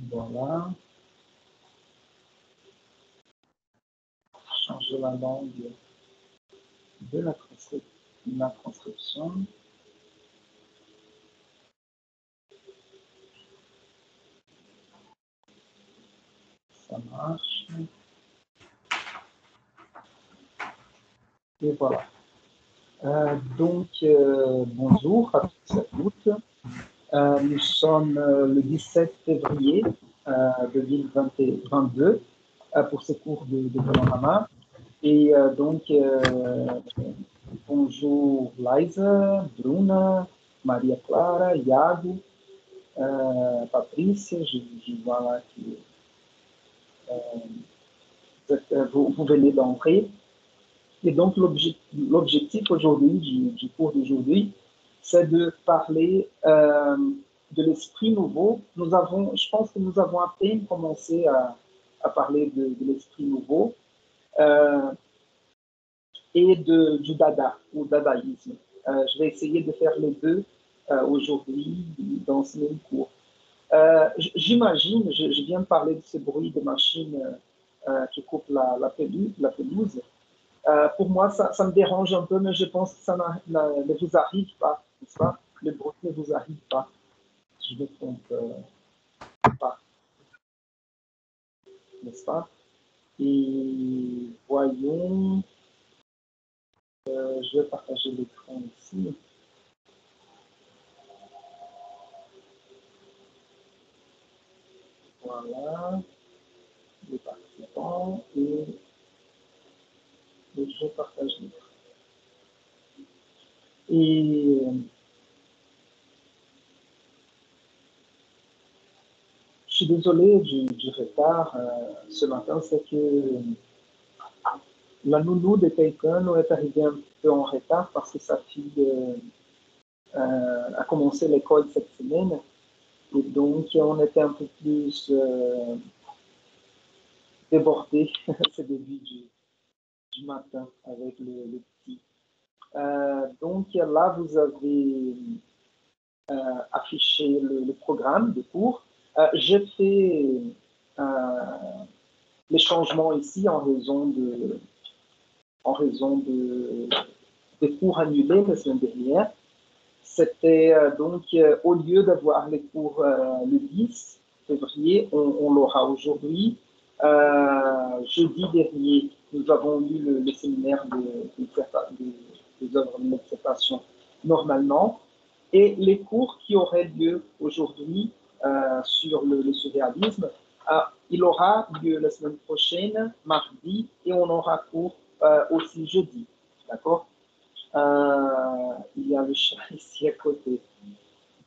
Voilà. Changer la langue de la transcription. Ça marche. Et voilà. Bonjour à tous et à toutes. Nous sommes le 17 février 2022 pour ce cours de Panorama. Et bonjour Liza, Bruna, Maria Clara, Iago, Patrícia, je vois là que vous venez d'entrer. Et donc, l'objectif aujourd'hui, du cours d'aujourd'hui, c'est de parler de l'esprit nouveau. Je pense que nous avons à peine commencé à parler de l'esprit nouveau et du dada, ou dadaïsme. Je vais essayer de faire les deux aujourd'hui dans ce même cours. J'imagine, je viens de parler de ce bruit de machine qui coupe la pelouse. Pour moi, ça me dérange un peu, mais je pense que ça ne vous arrive pas, n'est-ce pas? Le bruit ne vous arrive pas. Je ne me trompe pas, n'est-ce pas? Et voyons, je vais partager l'écran ici. Voilà, les participants et je partage l'écran. Et je suis désolé du retard ce matin, c'est que la nounou de quelqu'un est arrivée un peu en retard parce que sa fille a commencé l'école cette semaine. Et donc, on était un peu plus débordés ce début du matin avec le petit. Donc là, vous avez affiché le programme de cours. J'ai fait les changements ici en raison des cours annulés la semaine dernière. C'était au lieu d'avoir les cours le 10 février, on l'aura aujourd'hui. Jeudi dernier, nous avons eu le séminaire des œuvres de dissertation normalement. Et les cours qui auraient lieu aujourd'hui sur le surréalisme, il aura lieu la semaine prochaine, mardi, et on aura cours aussi jeudi. D'accord? Il y a le chat ici à côté.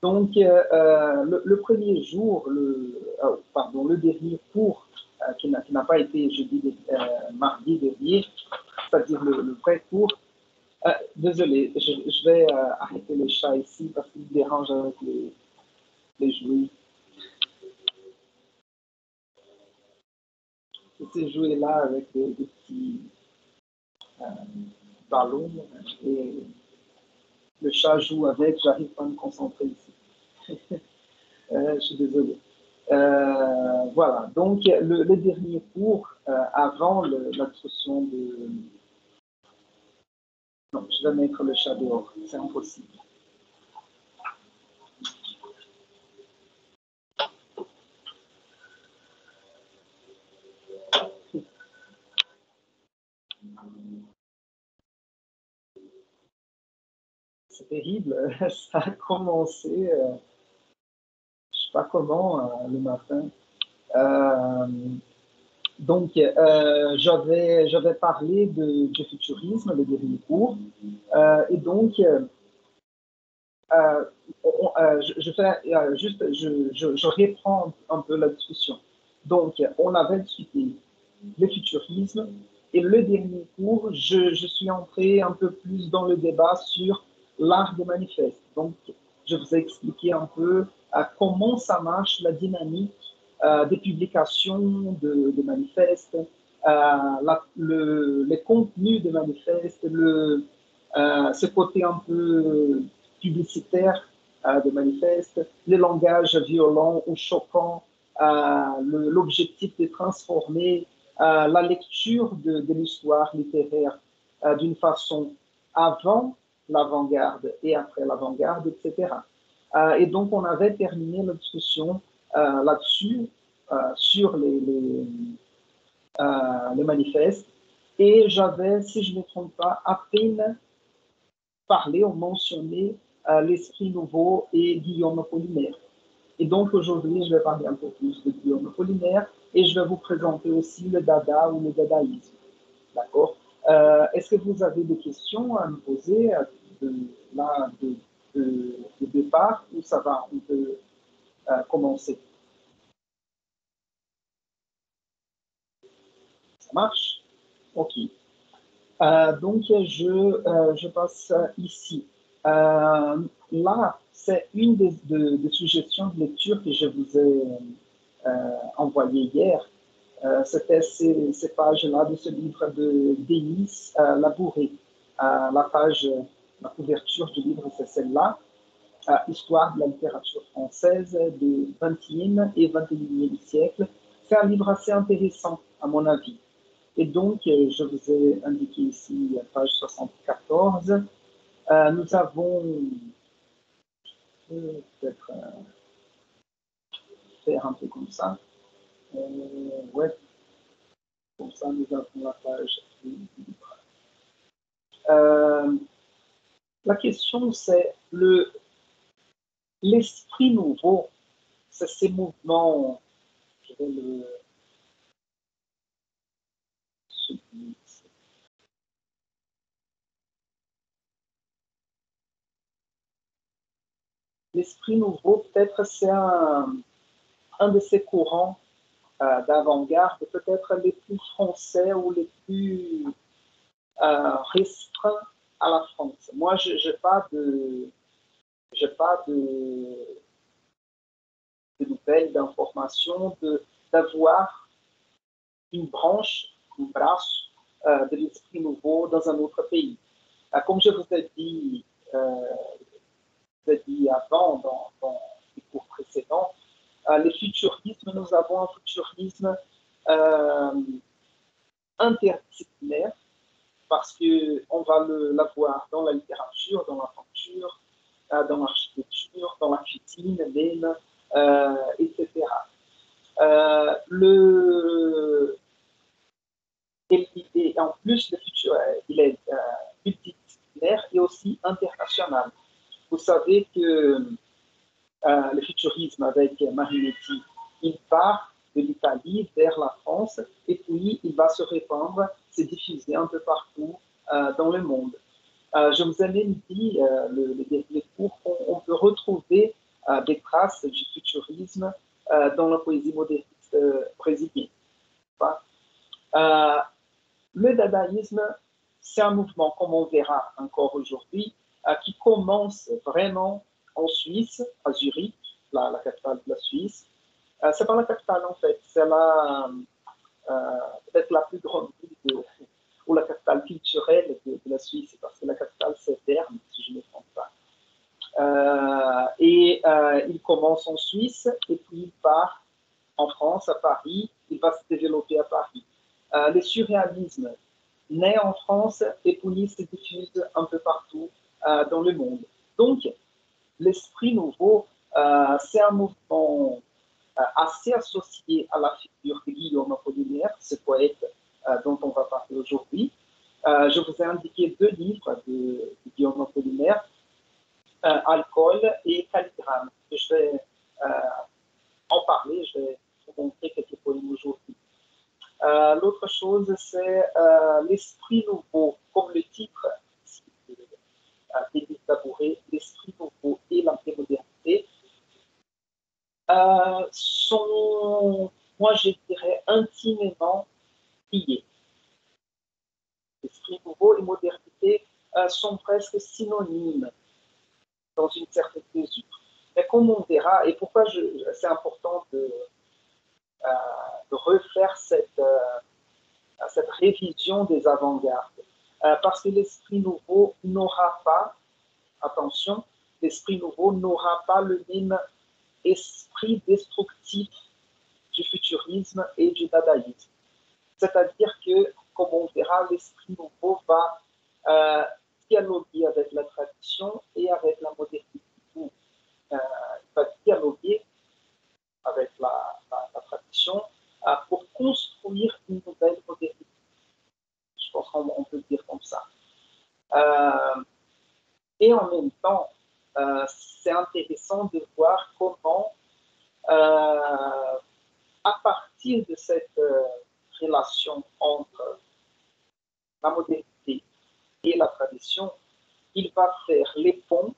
Donc, le premier jour, le dernier cours qui n'a pas été mardi dernier, c'est-à-dire le vrai cours. Désolé, je vais arrêter le chat ici parce qu'il dérange avec les jouets. Ces jouets-là avec des petits ballons et le chat joue avec, j'arrive pas à me concentrer ici. Je suis désolé. Voilà, donc le dernier cours, avant l'instruction de... Non, je vais mettre le chat dehors, c'est impossible. C'est terrible, ça a commencé, je ne sais pas comment, le matin. Donc, j'avais parlé du futurisme, le dernier cours, et donc, je reprends un peu la discussion. Donc, on avait discuté le futurisme, et le dernier cours, je suis entré un peu plus dans le débat sur l'art des manifestes. Donc, je vous ai expliqué un peu comment ça marche, la dynamique des publications de manifestes, les contenus de manifestes, ce côté un peu publicitaire de manifestes, les langages violents ou choquants l'objectif de transformer la lecture de l'histoire littéraire d'une façon avant l'avant-garde et après l'avant-garde, etc. Et donc, on avait terminé la discussion là-dessus, sur les manifestes. Et j'avais, si je ne me trompe pas, à peine parlé ou mentionné l'Esprit Nouveau et Guillaume Apollinaire. Et donc aujourd'hui, je vais parler un peu plus de Guillaume Apollinaire et je vais vous présenter aussi le Dada ou le dadaïsme. D'accord. Est-ce que vous avez des questions à me poser de départ ou ça va, on peut commencer? Ça marche? Ok. Donc, je passe ici. Là, c'est une des suggestions de lecture que je vous ai envoyées hier. C'était ces pages-là de ce livre de Denis Labouré. La couverture du livre, c'est celle-là. Histoire de la littérature française du XXe et XXIe siècle. C'est un livre assez intéressant, à mon avis. Et donc, je vous ai indiqué ici, page 74, nous avons peut-être faire un peu comme ça. Ouais, comme ça, nous avons la page. La question, c'est l'esprit nouveau, c'est ces mouvements, je vais le souligner. L'esprit nouveau, peut-être c'est un de ces courants d'avant-garde, peut-être les plus français ou les plus restreints à la France. Moi, je n'ai pas de nouvelles, d'informations, d'avoir une branche, un braço de l'esprit nouveau dans un autre pays. Comme je vous ai dit, avant dans les cours précédents, le futurisme, nous avons un futurisme interdisciplinaire parce qu'on va l'avoir dans la littérature, dans la peinture, dans l'architecture, dans la cuisine, même, etc. Et en plus, le futur, il est multidisciplinaire et aussi international. Vous savez que le futurisme avec Marinetti, il part de l'Italie vers la France et puis il va se répandre, se diffuser un peu partout dans le monde. Je vous ai même dit, les cours, on peut retrouver des traces du futurisme dans la poésie moderniste brésilienne. Le dadaïsme, c'est un mouvement, comme on verra encore aujourd'hui, qui commence vraiment en Suisse, à Zurich, la capitale de la Suisse. C'est pas la capitale en fait, c'est peut-être la plus grande ville ou la capitale culturelle de la Suisse, parce que la capitale c'est Berne, si je ne me trompe pas. Il commence en Suisse et puis il part en France, à Paris, il va se développer à Paris. Le surréalisme naît en France et puis se diffuse un peu partout dans le monde. Donc, l'esprit nouveau, c'est un mouvement assez associé à la figure de Guillaume Apollinaire, ce poète dont on va parler aujourd'hui. Je vous ai indiqué deux livres de Guillaume Apollinaire, Alcool et Calligramme. Je vais en parler, je vais vous montrer quelques poèmes aujourd'hui. L'autre chose, c'est l'esprit nouveau, comme le titre Denis Labouré, l'esprit nouveau et l'antémodernité, sont, moi je dirais, intimement liés. L'esprit nouveau et modernité sont presque synonymes dans une certaine mesure. Mais comme on verra, et pourquoi c'est important de refaire cette révision des avant-gardes. Parce que l'esprit nouveau n'aura pas, attention, l'esprit nouveau n'aura pas le même esprit destructif du futurisme et du dadaïsme. C'est-à-dire que, comme on verra, l'esprit nouveau va dialoguer avec la tradition et avec la modernité. Il va dialoguer avec la tradition pour construire une nouvelle modernité. Je pense qu'on peut dire comme ça. Et en même temps, c'est intéressant de voir comment, à partir de cette relation entre la modernité et la tradition, il va faire les ponts,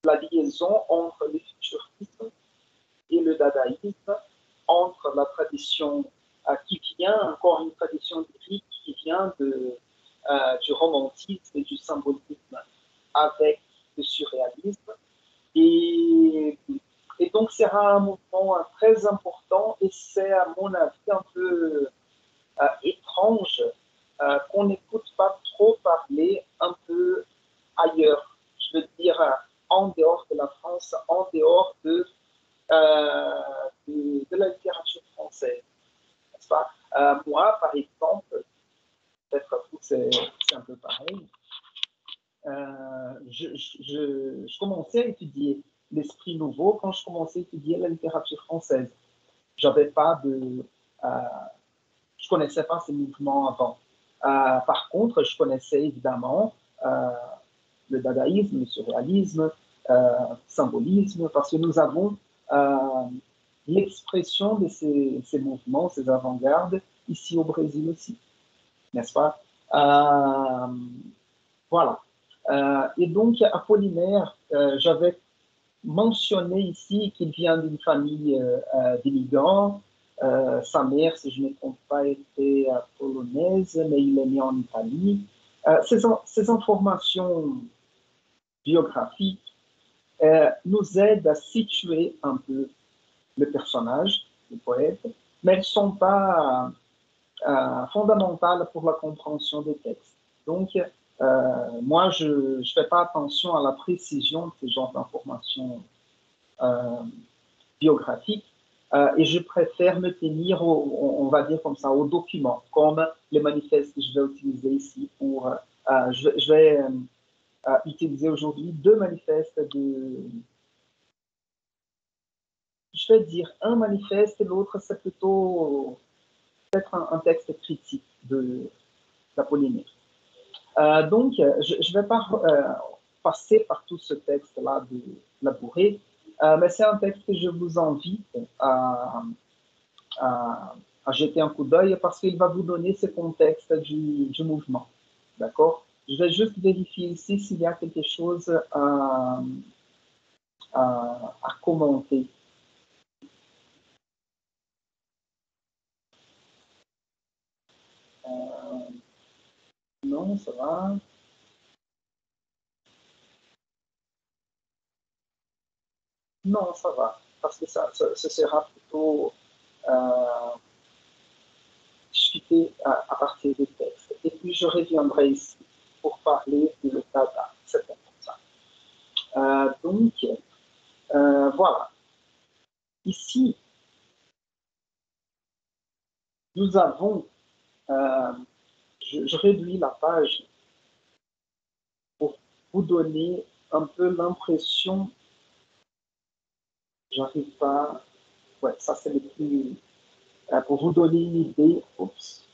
la liaison entre le futurisme et le dadaïsme, entre la tradition qui vient, encore une tradition lyrique qui vient du romantisme et du symbolisme avec le surréalisme. Et, et donc, c'est un mouvement très important et c'est, à mon avis, un peu étrange qu'on n'écoute pas trop parler un peu ailleurs. Je veux dire, en dehors de la France, en dehors de la littérature française. N'est-ce pas? Moi, par exemple, peut-être vous, c'est un peu pareil, je commençais à étudier l'esprit nouveau quand je commençais à étudier la littérature française. J'avais pas de... je connaissais pas ces mouvements avant. Par contre, je connaissais évidemment le dadaïsme, le surréalisme, symbolisme, parce que nous avons l'expression de ces mouvements, ces avant-gardes, ici au Brésil aussi, n'est-ce pas? Voilà. Et donc, Apollinaire, j'avais mentionné ici qu'il vient d'une famille d'immigrants. Sa mère, si je ne me trompe pas, était polonaise, mais il est né en Italie. Ces informations biographiques nous aident à situer un peu le personnage, le poète, mais elles ne sont pas fondamentales pour la compréhension des textes. Donc, moi, je ne fais pas attention à la précision de ce genre d'informations biographiques et je préfère me tenir, on va dire comme ça, aux documents, comme les manifestes que je vais utiliser ici pour... je vais utiliser aujourd'hui deux manifestes je vais dire un manifeste et l'autre, c'est plutôt peut-être un texte critique d'Apollinaire. Donc, je ne vais pas passer par tout ce texte-là de Labouré, mais c'est un texte que je vous invite à jeter un coup d'œil parce qu'il va vous donner ce contexte du mouvement. D'accord? Je vais juste vérifier ici s'il y a quelque chose à commenter. Non, ça va. Non, ça va. Parce que ça sera plutôt discuté à partir des textes. Et puis, je reviendrai ici pour parler de Dada. C'est comme ça. Donc, voilà. Ici, nous avons, je réduis la page pour vous donner un peu l'impression, j'arrive pas, ouais, ça c'est le plus, pour vous donner une idée, oups.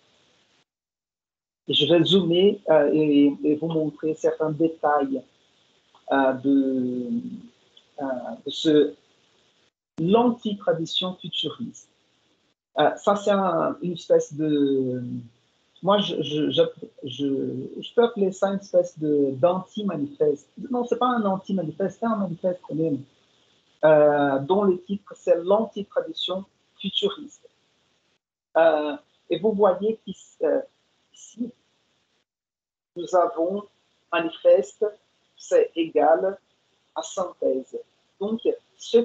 Je vais zoomer et vous montrer certains détails de l'anti-tradition futuriste. Ça, c'est une espèce de... Moi, je peux appeler ça une espèce d'anti-manifeste. Non, ce n'est pas un anti-manifeste, c'est un manifeste quand même, dont le titre, c'est l'anti-tradition futuriste. Et vous voyez qu'ici, nous avons manifeste, c'est égal à synthèse. Donc, ça,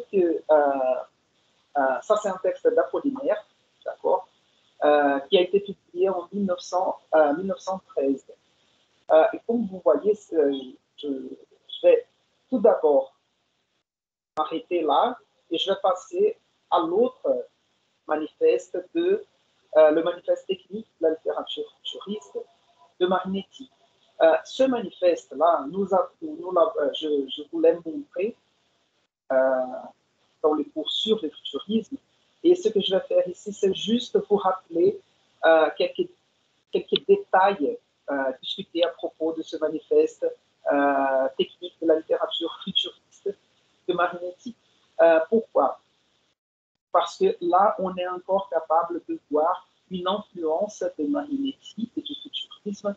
c'est un texte d'Apollinaire, d'accord, qui a été publié en 1913. Et comme vous voyez, je vais tout d'abord m'arrêter là et je vais passer à l'autre manifeste le manifeste technique de la littérature futuriste de Marinetti. Ce manifeste-là, je vous l'ai montré dans les cours sur le futurisme. Et ce que je vais faire ici, c'est juste vous rappeler quelques détails discutés à propos de ce manifeste technique de la littérature futuriste de Marinetti. Pourquoi? Parce que là, on est encore capable de voir une influence de Marinetti et du futurisme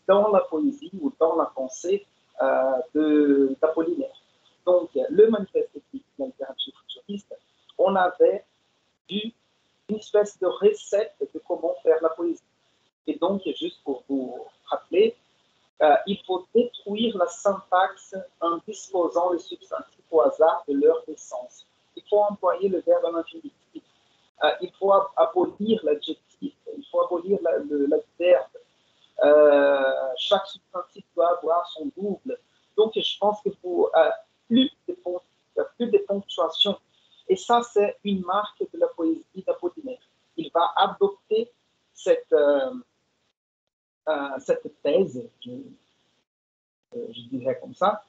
dans la poésie ou dans la pensée d'Apollinaire. Donc, le manifeste technique de la littérature futuriste, on avait vu une espèce de recette de comment faire la poésie. Et donc, juste pour vous rappeler, il faut détruire la syntaxe en disposant les substantifs au hasard de leur essence. Il faut employer le verbe à l'infinitif. Il faut abolir l'adjectif. Il faut abolir l'adverbe. Chaque substantif doit avoir son double. Donc, je pense qu'il faut plus de ponctuation. Et ça, c'est une marque de la poésie d'Apollinaire. Il va adopter cette thèse, je dirais comme ça,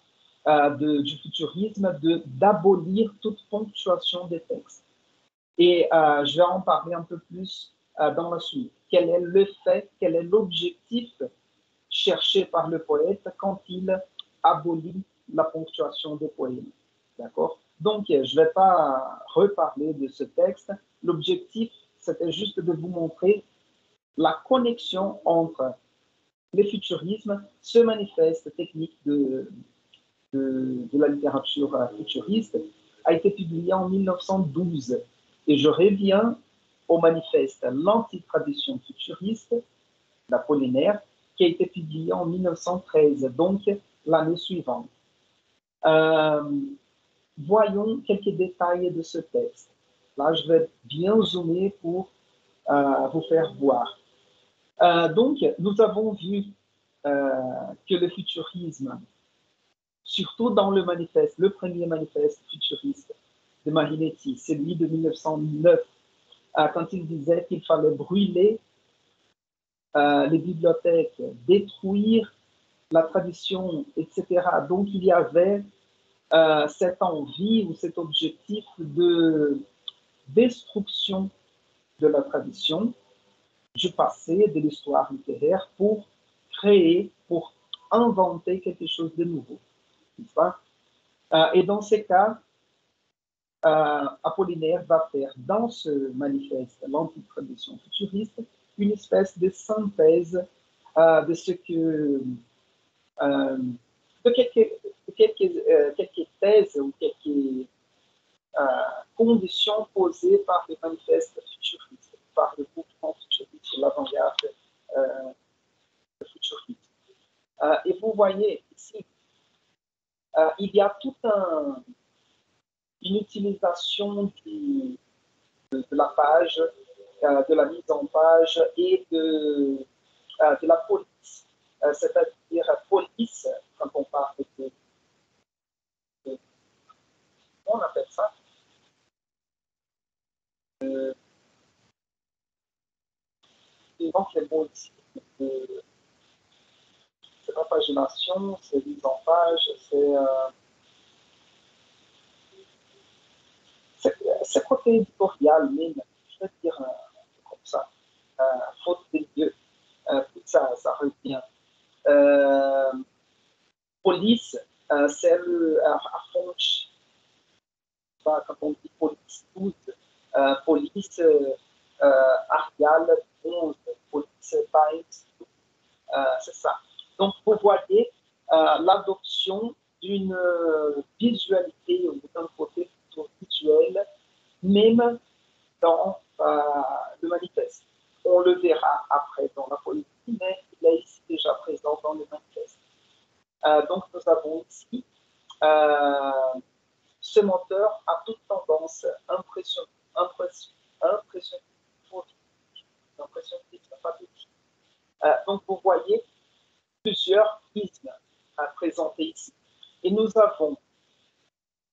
du futurisme, d'abolir toute ponctuation des textes. Et je vais en parler un peu plus dans la suite. Quel est le fait, quel est l'objectif cherché par le poète quand il abolit la ponctuation des poèmes. D'accord? Donc, je ne vais pas reparler de ce texte. L'objectif, c'était juste de vous montrer la connexion entre le futurisme, ce manifeste technique de la littérature futuriste, a été publié en 1912. Et je reviens au manifeste L'antitradition futuriste d'Apollinaire, qui a été publié en 1913, donc l'année suivante. Voyons quelques détails de ce texte. Là, je vais bien zoomer pour vous faire voir. Donc, nous avons vu que le futurisme, surtout dans le manifeste, le premier manifeste futuriste de Marinetti, celui de 1909, quand il disait qu'il fallait brûler les bibliothèques, détruire la tradition, etc. Donc, il y avait cette envie ou cet objectif de destruction de la tradition, du passé, de l'histoire littéraire, pour créer, pour inventer quelque chose de nouveau. Et dans ces cas, Apollinaire va faire dans ce manifeste, l'antitradition futuriste, une espèce de synthèse de ce que de quelques thèses ou quelques conditions posées par les manifestes futuristes, par le mouvement futuriste, l'avant-garde futuriste. Et vous voyez ici, il y a toute une utilisation de la page, de la mise en page et de la police, c'est-à-dire police, quand on parle de on appelle ça donc les mots ici, c'est pas pagination, c'est mise en page, c'est côté éditorial même, je vais dire comme ça, faute des lieux, ça revient. Police, c'est à Fonch, quand on dit police 12, police Arial 11, police Times, c'est ça. Donc, vous voyez l'adoption d'une visualité ou d'un côté plutôt visuel, même dans le manifeste. On le verra après dans la politique, mais il est ici déjà présent dans le manifeste. Donc, nous avons ici ce moteur a toute tendance impressionniste, donc, vous voyez plusieurs ismes présentés ici. Et nous avons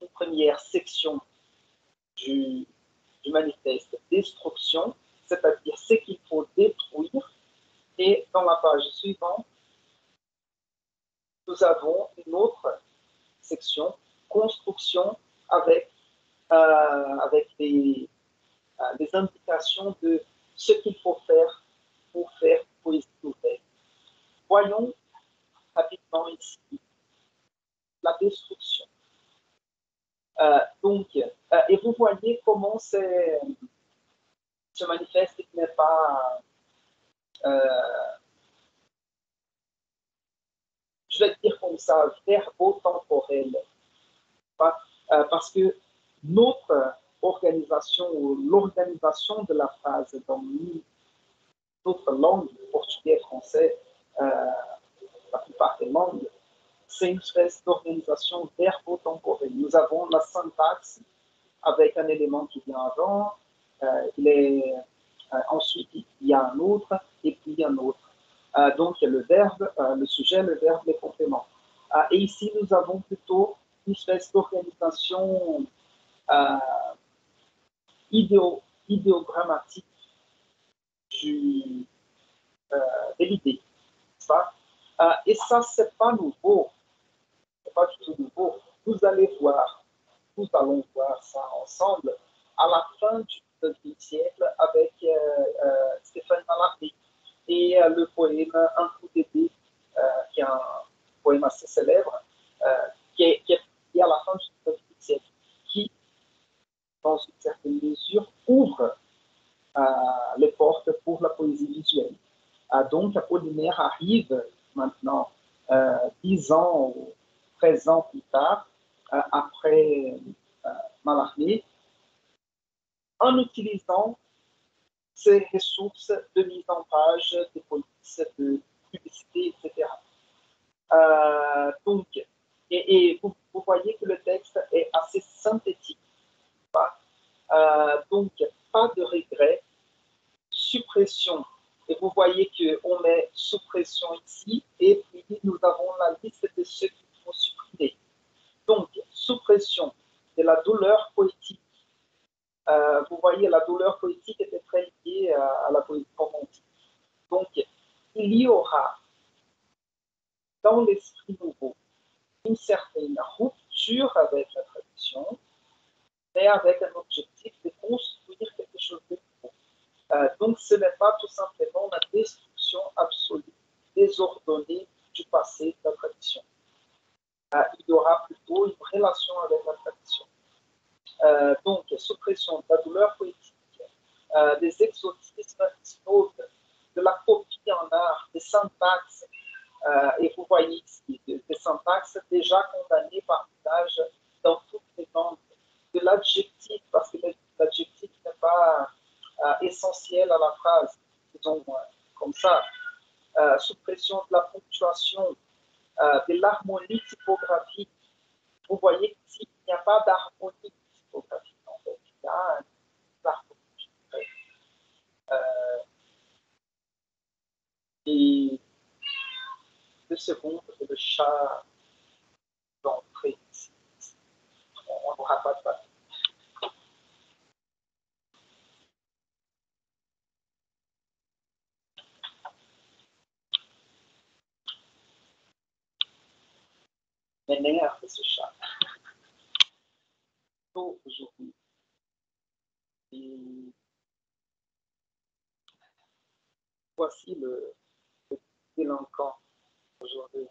une première section du du manifeste destruction, c'est-à-dire ce qu'il faut détruire. Et dans la page suivante, nous avons une autre section, construction, avec des indications de ce qu'il faut faire pour faire poésie nouvelle. Voyons rapidement ici la destruction. Et vous voyez comment ce manifeste n'est pas, je vais dire comme ça, verbo-temporel. Parce que notre organisation ou l'organisation de la phrase dans notre langue, portugais, français, la plupart des langues, c'est une espèce d'organisation verbo-temporelle. Nous avons la syntaxe avec un élément qui vient avant, ensuite il y a un autre, et puis un autre. Donc le verbe, le sujet, le verbe, les compléments. Et ici, nous avons plutôt une espèce d'organisation idéogrammatique de l'idée. Et ça, c'est pas nouveau. C'est pas du tout nouveau. Nous allons voir ça ensemble à la fin du XIXe siècle avec Stéphane Mallarmé et le poème Un coup d'épée, qui est un poème assez célèbre, qui est à la fin du XIXe siècle, qui, dans une certaine mesure, ouvre les portes pour la poésie visuelle. Donc, Apollinaire arrive maintenant 10 ans ou 13 ans plus tard, après Mallarmé, en utilisant ces ressources de mise en page, de police, de publicité, etc. Et vous voyez que le texte est assez synthétique. Donc, pas de regret, suppression. Et vous voyez qu'on met suppression ici, et puis nous avons la liste de ce qu'il faut supprimer. Donc, suppression de la douleur poétique. Vous voyez, la douleur poétique était très liée à la poésie romantique. Donc, il y aura dans l'esprit nouveau une certaine rupture avec la tradition, mais avec un objectif de construire quelque chose de nouveau. Donc, ce n'est pas tout simplement la destruction absolue, désordonnée du passé de la tradition. Il y aura plutôt une relation avec la tradition. Donc, suppression de la douleur poétique, des exotismes snobs, de la copie en art, des syntaxes, et vous voyez ici des syntaxes déjà condamnées par l'usage dans toutes les langues, de l'adjectif, parce que l'adjectif n'est pas essentiel à la phrase, disons comme ça, suppression de la ponctuation, de l'harmonie typographique. Vous voyez qu'ici, il n'y a pas d'harmonie typographique, en fait. Il y a une harmonie. Et 2 secondes, et le chat d'entrée ici. On n'aura pas de batterie. M'énerve ce chat. Aujourd'hui. Et voici le délinquant aujourd'hui.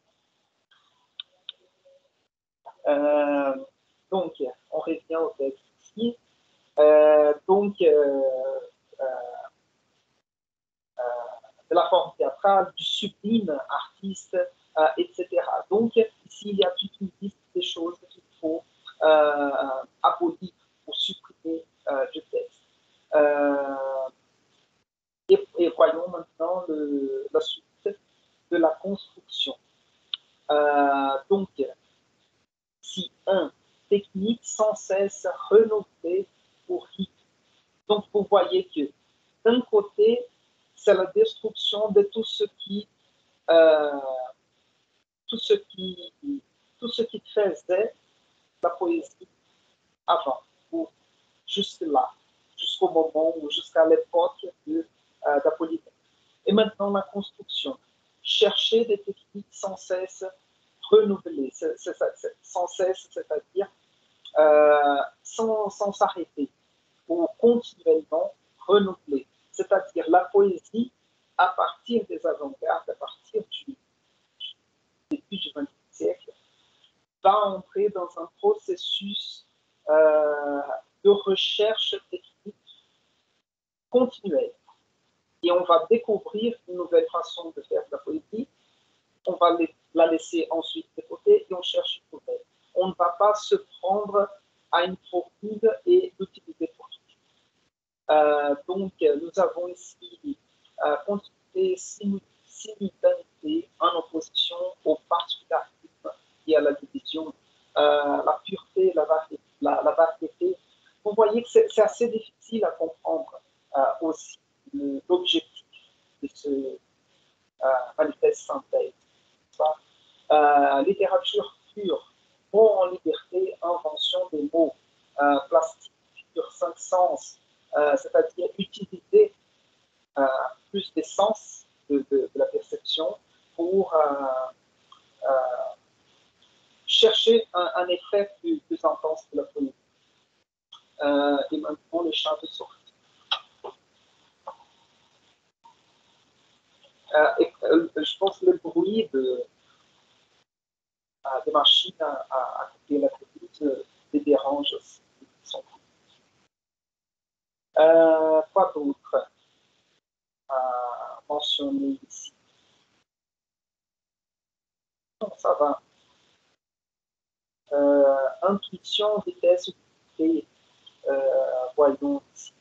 Donc, on revient au texte ici. De la forme théâtrale, du sublime artiste, etc. Donc, ici, il y a toute une liste des choses qu'il faut abolir ou supprimer du texte. Et voyons maintenant la suite de la construction. Donc, si un technique sans cesse renouvelée pour rythme. Donc, vous voyez que d'un côté, c'est la destruction de tout ce qui faisait la poésie avant, ou jusque là, jusqu'au moment ou jusqu'à l'époque d'Apollinaire. Et maintenant, la construction. Chercher des techniques sans cesse renouvelées, sans cesse, c'est-à-dire sans s'arrêter, ou continuellement renouvelée. C'est-à-dire la poésie, à partir des avant-gardes, à partir du début du XXe siècle, va entrer dans un processus de recherche technique continuelle. Et on va découvrir une nouvelle façon de faire de la poésie. On va la laisser ensuite de côté et on cherche une nouvelle. On ne va pas se prendre à une formule et l'utiliser pour tout. Donc, nous avons ici continuité, simultanéité en opposition au particularisme et à la division, la pureté, la variété. Vous voyez que c'est assez difficile à comprendre aussi l'objectif de ce manifeste synthèse. Littérature pure, mots en liberté, invention des mots, plastique pure, cinq sens, c'est-à-dire utiliser plus des sens de la perception pour chercher un effet plus intense de la poésie. Et maintenant, les chants de sortie. Je pense que le bruit des machines à couper la pelouse les dérange aussi. Quoi d'autre à mentionner ici? Donc, ça va. Intuition, vitesse, utilité, voyons ici.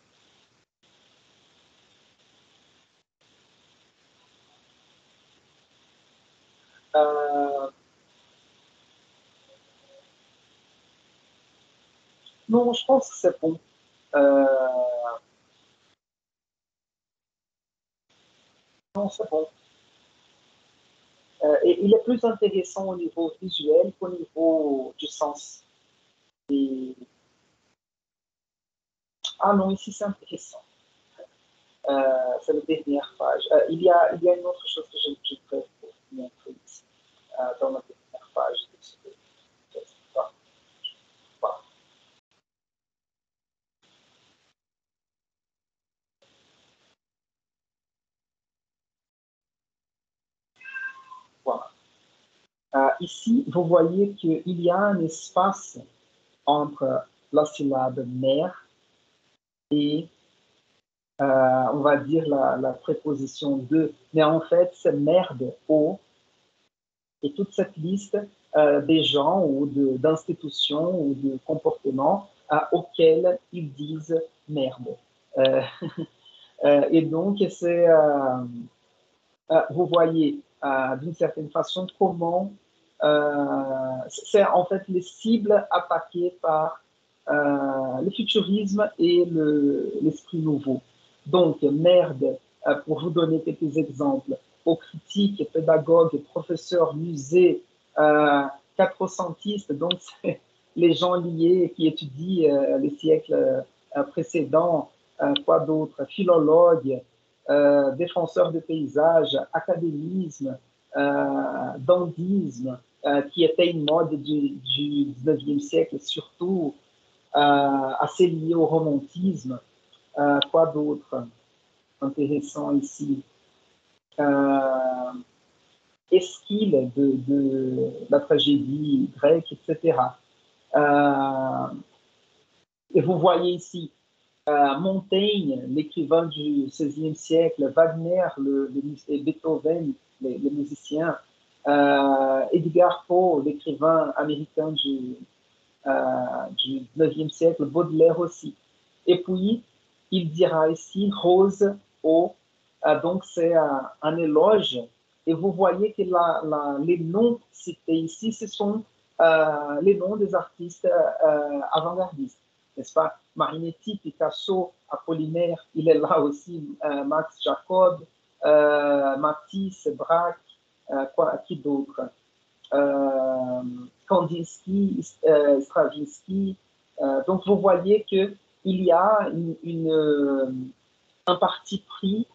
Non, je pense que c'est bon. Non, c'est bon. Et il est plus intéressant au niveau visuel qu'au niveau du sens. Et... Ah non, ici c'est intéressant. C'est la dernière page. Il y a une autre chose que je voudrais vous montrer ici, dans la dernière page de ce texte. Voilà. Voilà. Ici, vous voyez qu'il y a un espace entre la syllabe mère et, on va dire, la préposition de. Mais en fait, c'est merde, o, et toute cette liste des gens ou d'institutions ou de comportements auxquels ils disent merde. Et donc, vous voyez d'une certaine façon comment c'est en fait les cibles attaquées par le futurisme et l'esprit nouveau. Donc, merde, pour vous donner quelques exemples, aux critiques, pédagogues, professeurs, musées, quatrocentistes, donc c'est les gens liés qui étudient les siècles précédents, quoi d'autre, philologues, défenseurs de paysages, académisme, dandisme, qui était une mode du 19e siècle, surtout assez lié au romantisme. Quoi d'autre intéressant ici? Esquile de la tragédie grecque, etc. Et vous voyez ici Montaigne, l'écrivain du XVIe siècle, Wagner, et Beethoven, les musiciens, Edgar Poe, l'écrivain américain du 19e siècle, Baudelaire aussi. Et puis, il dira ici Rose au, donc c'est un éloge. Et vous voyez que les noms cités ici, ce sont les noms des artistes avant-gardistes, n'est-ce pas? Marinetti, Picasso, Apollinaire, il est là aussi, Max Jacob, Matisse, Braque, qui d'autre? Kandinsky, Stravinsky. Donc, vous voyez que il y a un parti pris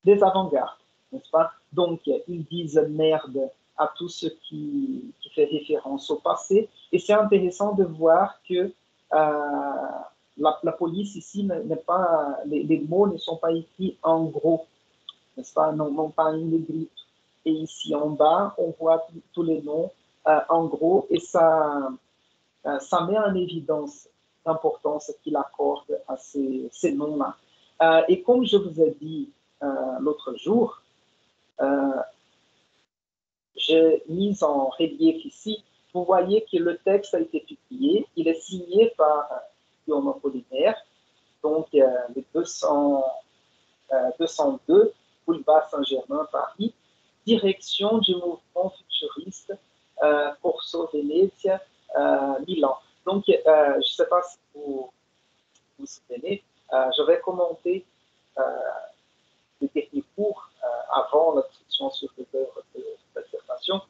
des avant-gardes, n'est-ce pas? Donc, ils disent merde à tout ce qui fait référence au passé. Et c'est intéressant de voir que la police ici n'est pas, les mots ne sont pas écrits en gros, n'est-ce pas? Non pas en négrite. Et ici en bas, on voit tous les noms en gros, et ça met en évidence l'importance qu'il accorde à ces noms-là. Et comme je vous ai dit l'autre jour, j'ai mis en relief ici, vous voyez que le texte a été publié, il est signé par Guillaume Apollinaire, donc le 202, boulevard Saint-Germain, Paris, direction du mouvement futuriste Corso Venezia, Milan. Donc, je ne sais pas si vous vous souvenez, j'avais commenté le dernier cours avant l'instruction sur les œuvres de dissertation,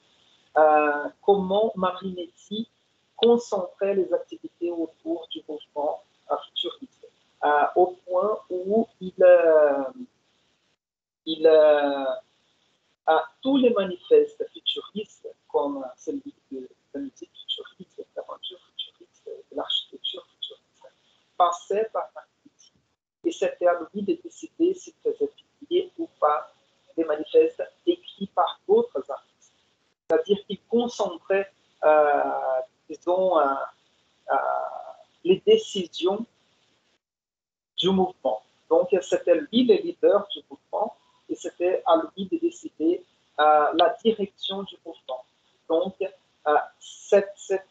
comment Marinetti concentrait les activités autour du mouvement futuriste, au point où tous les manifestes futuristes, comme celui de la musique futuriste, de l'aventure futuriste, de l'architecture futuriste, passaient par Marinetti. Et c'était à lui de décider s'il faisait publier ou pas des manifestes écrits par d'autres artistes. C'est-à-dire qu'il concentrait, disons, les décisions du mouvement. Donc, c'était lui le leader du mouvement et c'était à lui de décider la direction du mouvement. Donc, cette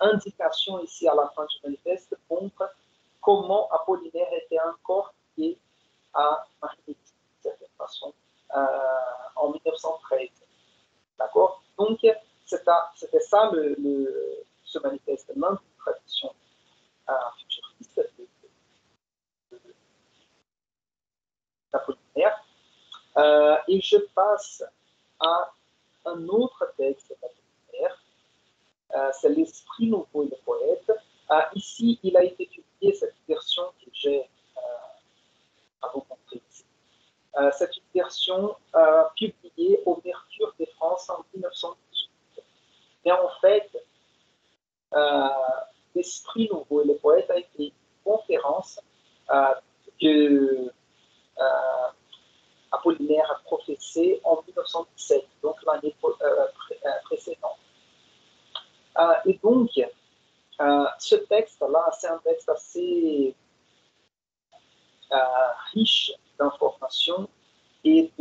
indication ici à la fin du manifeste montre comment Apollinaire était encore lié à Marinetti, d'une certaine façon, en 1913. D'accord? Donc, c'était ça ce manifeste, l'une tradition futuriste d'Apollinaire. Et je passe à un autre texte d'Apollinaire, c'est L'Esprit nouveau et le poète. Ici, il a été publié, cette version que j'ai à vous montrer ici. C'est une version publiée au Mercure de France en 1918. Mais en fait, L'Esprit nouveau et le poète a été une conférence que Apollinaire a professée en 1917, donc l'année précédente. Et donc, ce texte-là, c'est un texte assez riche d'informations et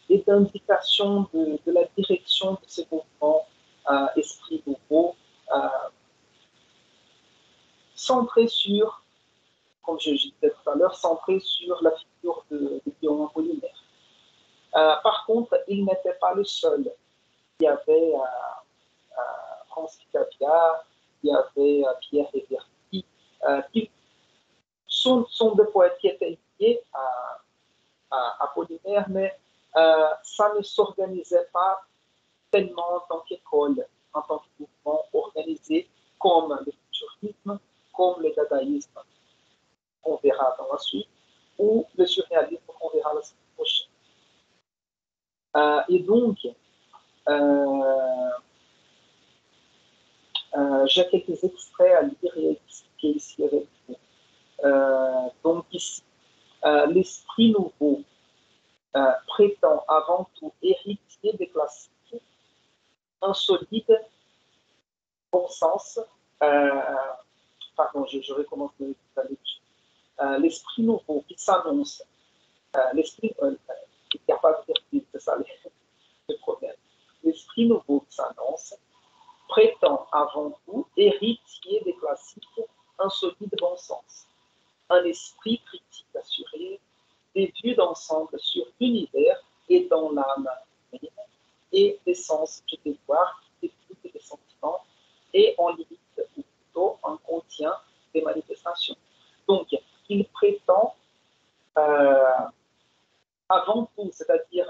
d'indications de la direction de ce mouvement Esprit nouveau, centré sur, comme je disais tout à l'heure, centré sur la figure de Guillaume Apollinaire. Par contre, il n'était pas le seul. Il y avait Francis Caviar, il y avait Pierre Réverty, qui sont des poètes qui étaient liés à Apollinaire, mais ça ne s'organisait pas tellement en tant qu'école, en tant que mouvement organisé comme le futurisme, comme le dadaïsme, qu'on verra dans la suite, ou le surréalisme, qu'on verra la semaine prochaine. Et donc, j'ai quelques extraits à lire et expliquer ici avec vous. Donc ici, l'esprit nouveau prétend avant tout héritier des classiques, un solide bon sens. Pardon, je recommence la lecture. L'esprit nouveau qui s'annonce, l'esprit, il n'y a pas de vertu, c'est ça le problème. L'esprit nouveau qui s'annonce prétend avant tout héritier des classiques, un solide bon sens, un esprit critique assuré, des vues d'ensemble sur l'univers et dans l'âme humaine, et des sens du devoir qui découvrent des sentiments et en limite ou plutôt en contient des manifestations. Donc, il prétend avant tout, c'est-à-dire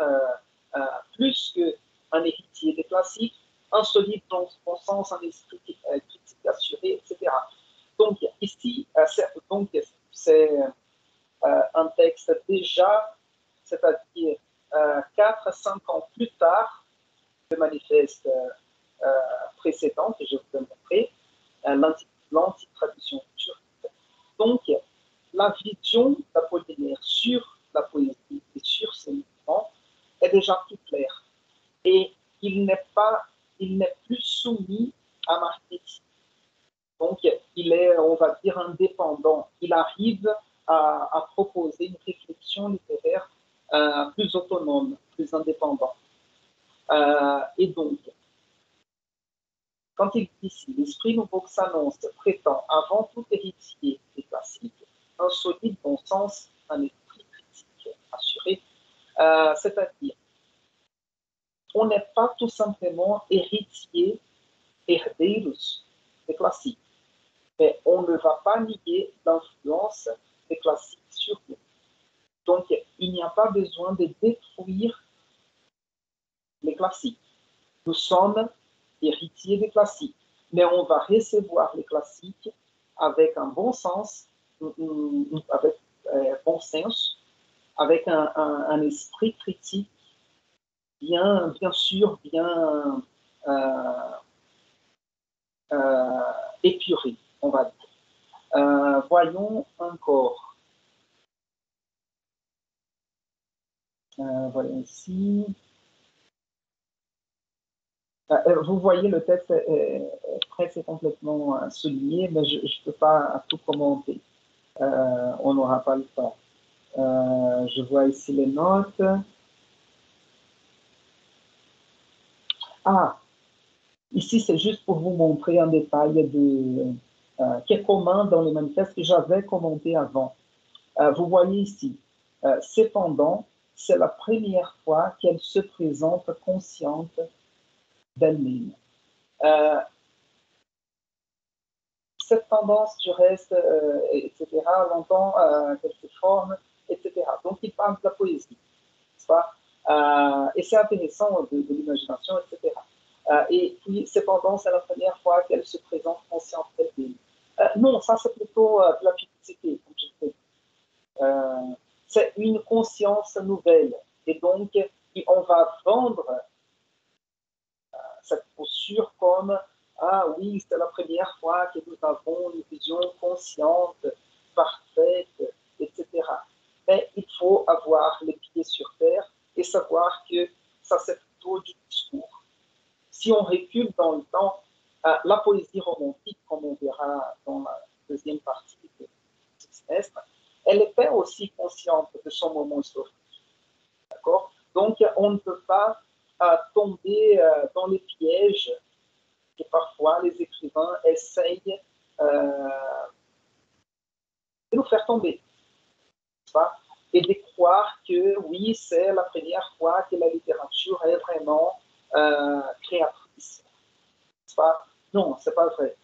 plus qu'un héritier des classiques, classique, un solide dans son sens, un esprit critique assuré, etc. Donc, ici, c'est un texte déjà, c'est-à-dire 4-5 ans plus tard, le manifeste précédent que je vous ai montré, l'antitradition turque. Donc, la vision d'Apollinaire sur la poésie et sur ses mouvements est déjà plus claire. Et il n'est plus soumis à Marquetti. Donc, il est, on va dire, indépendant. Il arrive à proposer une réflexion littéraire plus autonome, plus indépendante. Et donc, quand il dit ici, l'esprit nouveau que s'annonce prétend avant tout héritier des classiques, un solide bon sens, un esprit critique assuré, c'est-à-dire, on n'est pas tout simplement héritier, herdeiros des classiques, mais on ne va pas nier l'influence des classiques sur nous. Donc, il n'y a pas besoin de détruire les classiques. Nous sommes héritiers des classiques, mais on va recevoir les classiques avec un bon sens, avec bon sens, avec un esprit critique bien sûr, bien épuré, on va dire. Voyons encore. Voilà ici. Vous voyez, le texte est presque complètement souligné, mais je ne peux pas tout commenter. On n'aura pas le temps. Je vois ici les notes. Ah, ici, c'est juste pour vous montrer un détail qui est commun dans les manifestes que j'avais commenté avant. Vous voyez ici, cependant, c'est la première fois qu'elle se présente consciente d'elle-même. Cette tendance du reste, etc., longtemps qu'elle se forme, etc. Donc, il parle de la poésie, n'est-ce pas? Et c'est intéressant de l'imagination, etc. Et puis, cependant, c'est la première fois qu'elle se présente consciente d'elle-même. Non, ça, c'est plutôt de la publicité, comme je dis. C'est une conscience nouvelle. Et donc, on va vendre cette posture comme ah oui, c'est la première fois que nous avons une vision consciente, parfaite, etc. Mais il faut avoir les pieds sur terre et savoir que ça, c'est plutôt du discours. Si on recule dans le temps, la poésie romantique, comme on verra dans la deuxième partie de ce semestre, elle était aussi consciente de son moment historique. D'accord? Donc, on ne peut pas tomber dans les pièges que parfois les écrivains essayent de nous faire tomber. Pas? Et de croire que oui, c'est la première fois que la littérature est vraiment créatrice. Pas? Non, c'est pas vrai.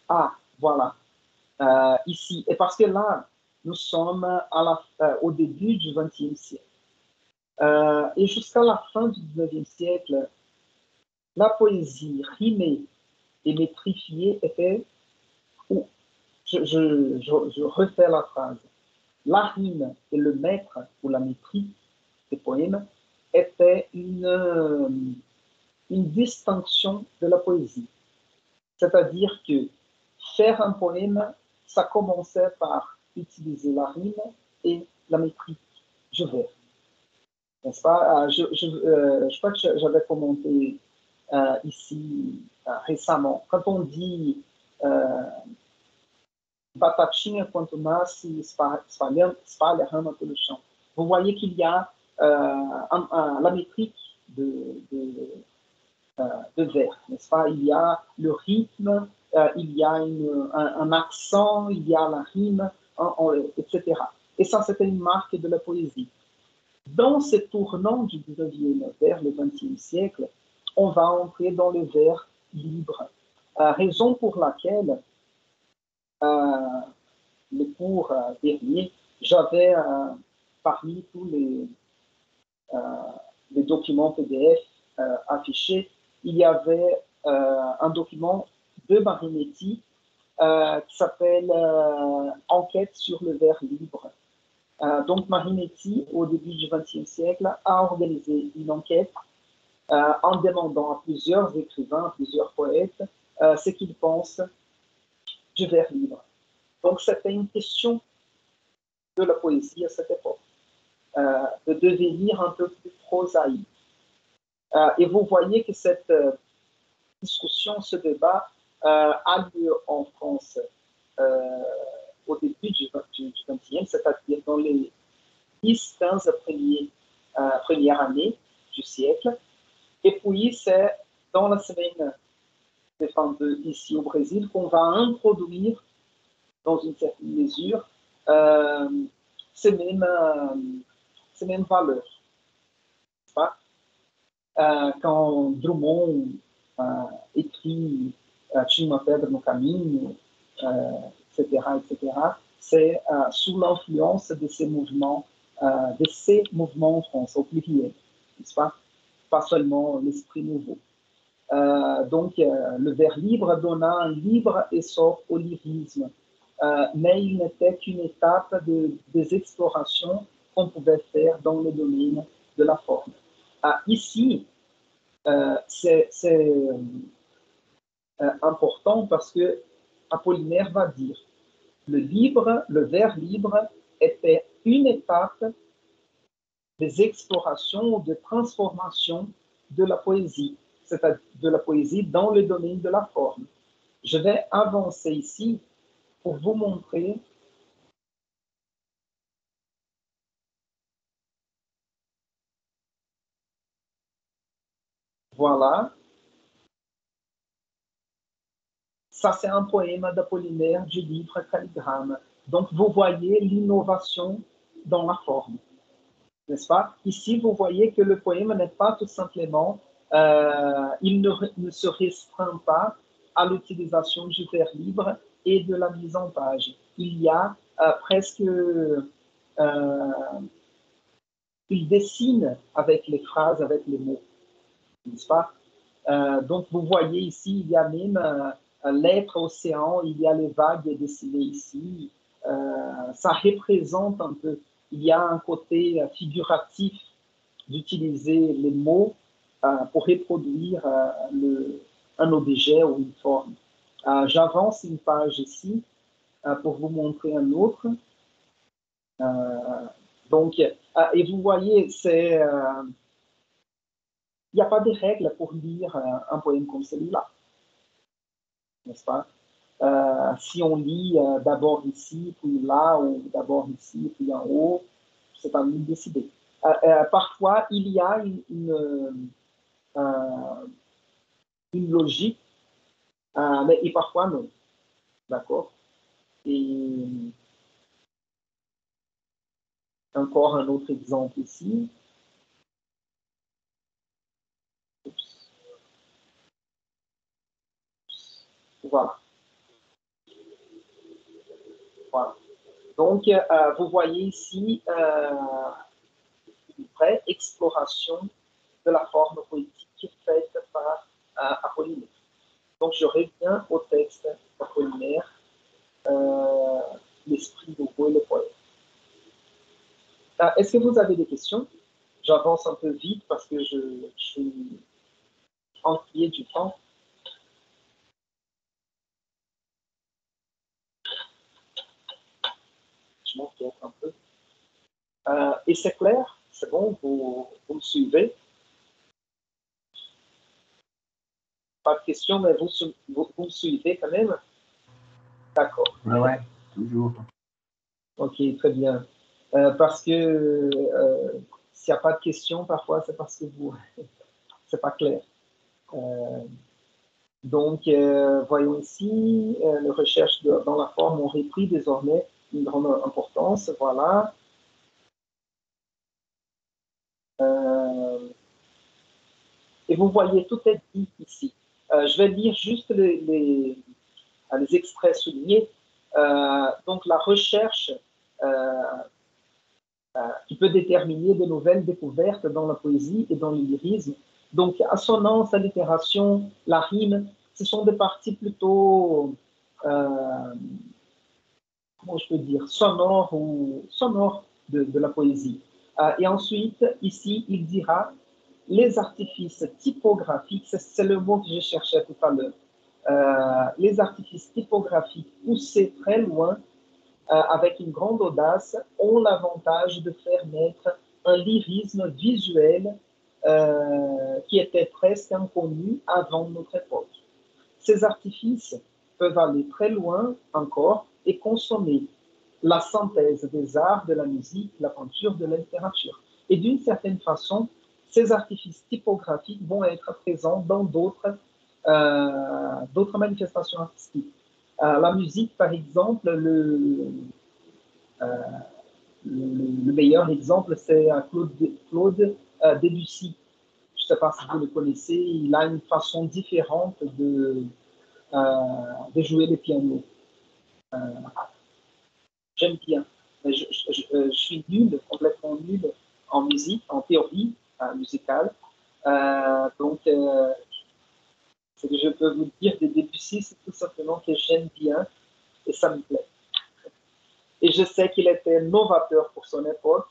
Ah, voilà. Ici. Et parce que là, nous sommes au début du XXe siècle. Et jusqu'à la fin du XIXe siècle, la poésie rimée et métrifiée était, je refais la phrase, la rime et le maître ou la métrique des poèmes était une distinction de la poésie. C'est-à-dire que faire un poème, ça commençait par utiliser la rime et la métrique. Je vais. N'est-ce pas? Je crois que j'avais commenté ici récemment. Quand on dit batatinha quanto nasce, espalha rama pelo chão. Vous voyez qu'il y a la métrique de vers, n'est-ce pas? Il y a le rythme, il y a un accent, il y a la rime, etc. Et ça, c'était une marque de la poésie. Dans ce tournant du 19e vers le 20e siècle, on va entrer dans le vers libre. Raison pour laquelle les cours derniers, j'avais parmi tous les documents PDF affichés, il y avait un document de Marinetti qui s'appelle Enquête sur le verre libre. Donc Marinetti, au début du XXe siècle, a organisé une enquête en demandant à plusieurs écrivains, à plusieurs poètes, ce qu'ils pensent du vers libre. Donc c'était une question de la poésie à cette époque, de devenir un peu plus prosaïque. Et vous voyez que cette discussion, ce débat a lieu en France au début du XXe, c'est-à-dire dans les 10-15 premières années du siècle. Et puis, c'est dans la semaine des femmes ici au Brésil qu'on va introduire, dans une certaine mesure, ces mêmes valeurs. Quand Drummond écrit Tinha uma pedra no caminho, etc., etc., c'est sous l'influence de ces mouvements en France, au pluriel, n'est-ce pas? Pas seulement l'esprit nouveau. Donc, le vers libre donna un libre essor au lyrisme, mais il n'était qu'une étape des explorations qu'on pouvait faire dans le domaine de la forme. Ici, c'est important parce que Apollinaire va dire le vers libre était une étape des explorations ou de transformation de la poésie, c'est-à-dire de la poésie dans le domaine de la forme. Je vais avancer ici pour vous montrer voilà. Ça, c'est un poème d'Apollinaire du livre Calligramme. Donc, vous voyez l'innovation dans la forme, n'est-ce pas? Ici, vous voyez que le poème n'est pas tout simplement, il ne se restreint pas à l'utilisation du vers libre et de la mise en page. Il y a presque, il dessine avec les phrases, avec les mots, n'est-ce pas? Donc, vous voyez ici, il y a même l'être océan, il y a les vagues dessinées ici. Ça représente un peu, il y a un côté figuratif d'utiliser les mots pour reproduire un objet ou une forme. J'avance une page ici pour vous montrer un autre. Donc, et vous voyez, c'est il n'y a pas de règle pour lire un poème comme celui-là, n'est-ce pas? Si on lit d'abord ici, puis là, ou d'abord ici, puis en haut, c'est à nous de décider. Parfois, il y a une logique, mais et parfois non. D'accord? Et encore un autre exemple ici. Oups. Voilà. Voilà. Donc, vous voyez ici une vraie exploration de la forme poétique faite par Apollinaire. Donc, je reviens au texte d'Apollinaire, l'esprit nouveau et le poème. Est-ce que vous avez des questions? J'avance un peu vite parce que je suis ennuyé du temps. Je m'inquiète un peu. Et c'est clair? C'est bon? Vous me suivez? Pas de questions, mais vous me suivez quand même? D'accord. Ouais, toujours. Ok, très bien. Parce que s'il n'y a pas de questions, parfois, c'est parce que c'est pas clair. Donc, voyons ici, les recherches dans la forme ont repris désormais une grande importance. Voilà. Et vous voyez, tout est dit ici. Je vais lire juste les extraits soulignés. Donc la recherche qui peut déterminer de nouvelles découvertes dans la poésie et dans le lyrisme. Donc assonance, allitération, la rime, ce sont des parties plutôt, comment je peux dire, sonores de la poésie. Et ensuite, ici, il dira les artifices typographiques, c'est le mot que je cherchais tout à l'heure. Les artifices typographiques poussés très loin, avec une grande audace, ont l'avantage de faire naître un lyrisme visuel qui était presque inconnu avant notre époque. Ces artifices peuvent aller très loin encore et consommer la synthèse des arts, de la musique, de la peinture, de la littérature. Et d'une certaine façon, ces artifices typographiques vont être présents dans d'autres manifestations artistiques. La musique, par exemple, le meilleur exemple, c'est Claude Debussy. Je ne sais pas si vous le connaissez, il a une façon différente de jouer le piano. J'aime bien. Mais je suis nul, complètement nul en musique, en théorie musicale. Donc, ce que je peux vous dire de Debussy, c'est tout simplement que j'aime bien et ça me plaît. Et je sais qu'il était novateur pour son époque,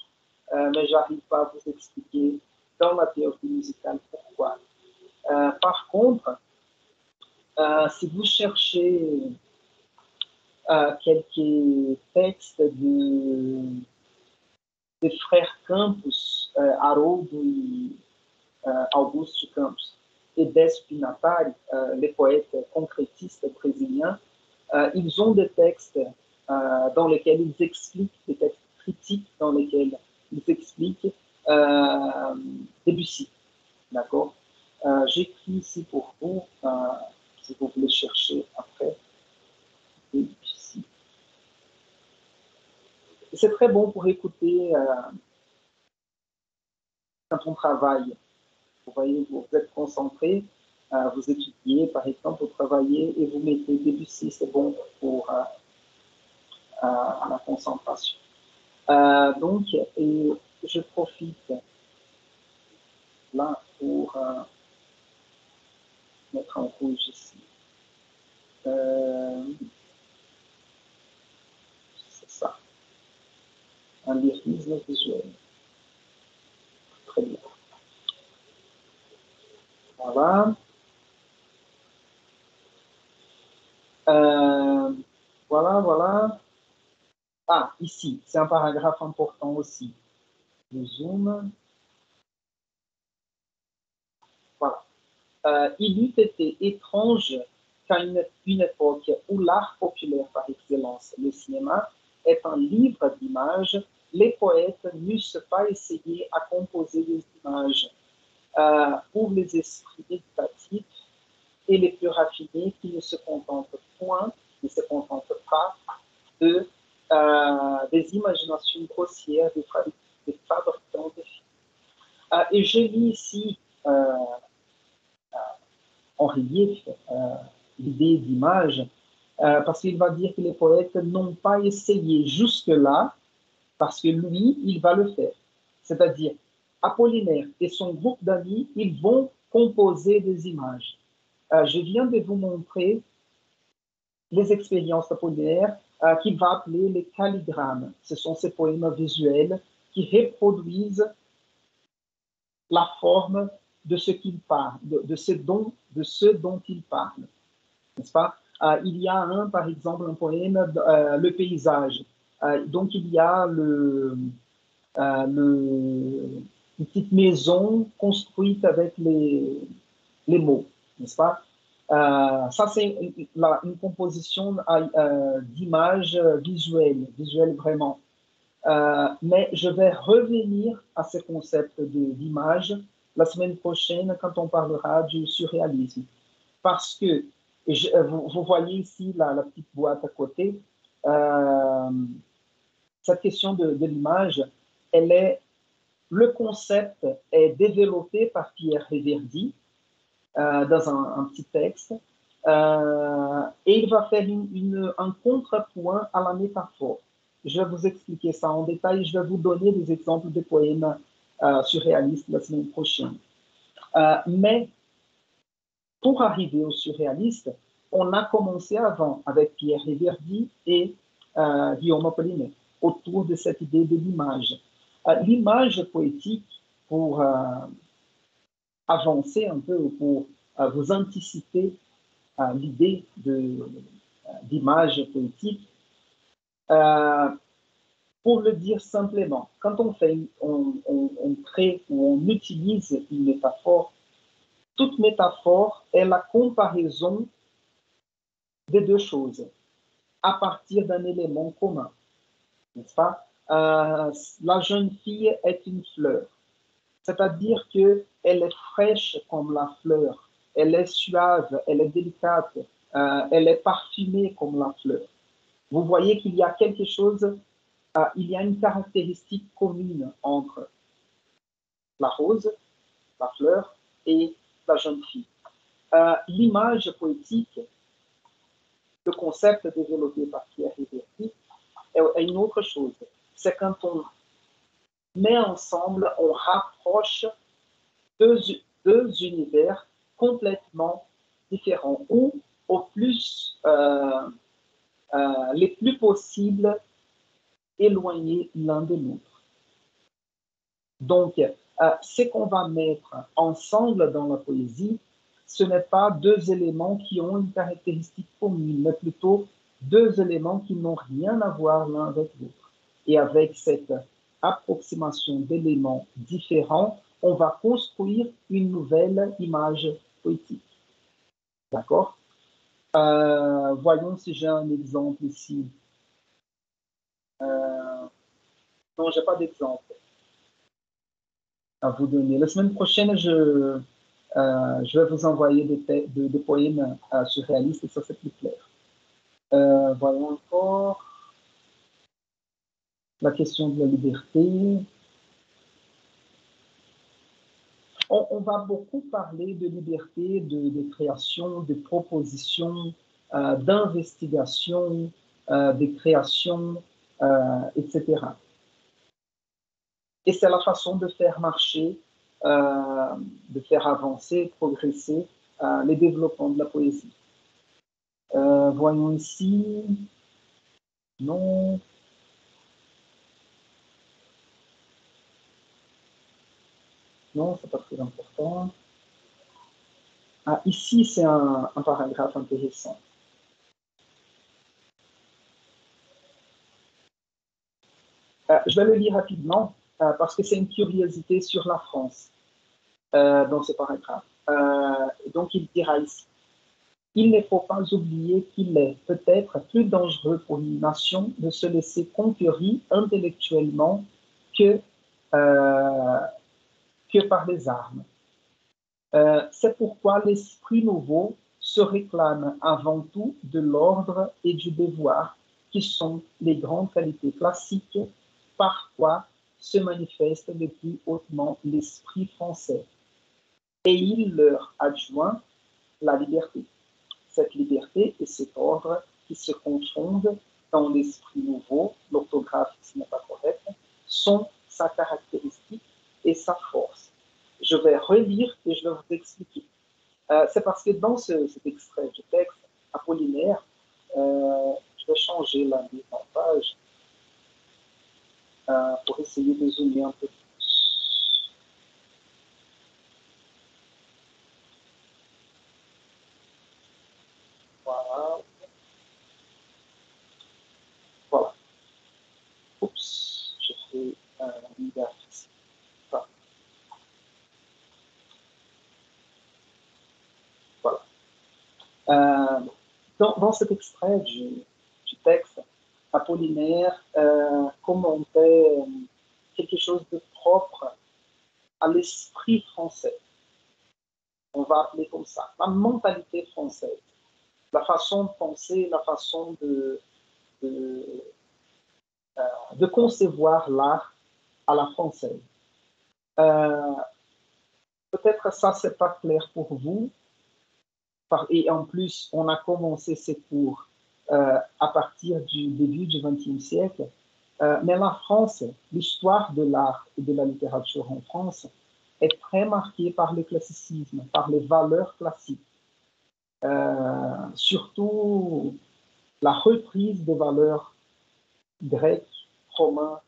mais j'arrive pas à vous expliquer dans la théorie musicale pourquoi. Par contre, si vous cherchez quelques textes des frères Campos, Haroldo e Augusto Campos, et Despinatari, les poètes concrétistes brésiliens, ils ont des textes dans lesquels ils expliquent, des textes critiques dans lesquels ils expliquent Debussy. D'accord. J'écris ici pour vous, si vous voulez chercher après. Debussy. C'est très bon pour écouter quand on travaille. Vous voyez, vous êtes concentré, vous étudiez, par exemple, vous travaillez et vous mettez Debussy, c'est bon pour la concentration. Donc, et je profite là pour mettre en rouge ici. C'est ça. Un lyrisme visuel. Très bien. Voilà. Voilà. Ah, ici, c'est un paragraphe important aussi. Je zoom. Voilà. Il eût été étrange qu'à une époque où l'art populaire par excellence, le cinéma, est un livre d'images, les poètes n'eussent pas essayé à composer des images pour les esprits méditatifs et les plus raffinés qui ne se contentent point, ne se contentent pas des imaginations grossières des fabricants de films. Et je lis ici en relief l'idée d'image, parce qu'il va dire que les poètes n'ont pas essayé jusque-là, parce que lui, il va le faire. C'est-à-dire, Apollinaire et son groupe d'amis, ils vont composer des images. Je viens de vous montrer les expériences d'Apollinaire qu'il va appeler les calligrammes. Ce sont ces poèmes visuels qui reproduisent la forme de ce qu'il parle, de ce dont il parle, n'est-ce pas? Il y a par exemple, un poème, le paysage. Donc, il y a une petite maison construite avec les mots, n'est-ce pas? Ça, c'est une composition d'images visuelles vraiment. Mais je vais revenir à ce concept d'image la semaine prochaine quand on parlera du surréalisme. Parce que vous voyez ici la petite boîte à côté. Cette question de l'image, le concept est développé par Pierre Reverdy dans un petit texte. Et il va faire un contrepoint à la métaphore. Je vais vous expliquer ça en détail. Je vais vous donner des exemples de poèmes surréalistes la semaine prochaine. Mais pour arriver au surréaliste, on a commencé avant avec Pierre Réverdy et Guillaume Apollinaire autour de cette idée de l'image. L'image poétique, pour avancer un peu, pour vous anticiper l'idée d'image poétique, pour le dire simplement, quand on crée ou on utilise une métaphore, toute métaphore est la comparaison de deux choses à partir d'un élément commun, n'est-ce pas? La jeune fille est une fleur, c'est-à-dire qu'elle est fraîche comme la fleur, elle est suave, elle est délicate, elle est parfumée comme la fleur. Vous voyez qu'il y a quelque chose, il y a une caractéristique commune entre la rose, la fleur et la jeune fille. L'image poétique, le concept développé par Pierre Réverdy, est une autre chose. C'est quand on met ensemble, on rapproche deux univers complètement différents ou au plus, les plus possibles éloignés l'un de l'autre. Donc, ce qu'on va mettre ensemble dans la poésie, ce n'est pas deux éléments qui ont une caractéristique commune, mais plutôt deux éléments qui n'ont rien à voir l'un avec l'autre. Et avec cette approximation d'éléments différents, on va construire une nouvelle image poétique. D'accord? Voyons si j'ai un exemple ici. Non, je n'ai pas d'exemple à vous donner. La semaine prochaine, je vais vous envoyer des poèmes surréalistes et ça, c'est plus clair. Voyons encore la question de la liberté. On va beaucoup parler de liberté, de création, de proposition, d'investigation, de création, etc. Et c'est la façon de faire marcher, de faire avancer, progresser les développements de la poésie. Voyons ici. Non. Non, c'est pas très important. Ah, ici, c'est un paragraphe intéressant. Je vais le lire rapidement parce que c'est une curiosité sur la France dans ce paragraphe. Donc, il dira ici, il ne faut pas oublier qu'il est peut-être plus dangereux pour une nation de se laisser conquérir intellectuellement que par les armes. C'est pourquoi l'esprit nouveau se réclame avant tout de l'ordre et du devoir, qui sont les grandes qualités classiques, par quoi se manifeste le plus hautement l'esprit français. Et il leur adjoint la liberté. Cette liberté et cet ordre qui se confondent dans l'esprit nouveau, l'orthographe n'est pas correcte, sont sa caractéristique et sa force. Je vais relire et je vais vous expliquer. C'est parce que dans cet extrait du texte Apollinaire, je vais changer la mise en page pour essayer de zoomer un peu plus. Voilà. Voilà. Oups, j'ai fait une gaffe ici. Voilà. Dans cet extrait du texte, Apollinaire commentait quelque chose de propre à l'esprit français. On va appeler comme ça, la mentalité française, la façon de penser, la façon de concevoir l'art à la française. Peut-être ça, c'est pas clair pour vous, Et en plus, on a commencé ces cours à partir du début du XXe siècle. Mais la France, l'histoire de l'art et de la littérature en France est très marquée par le classicisme, par les valeurs classiques. Surtout la reprise des valeurs grecques, romaines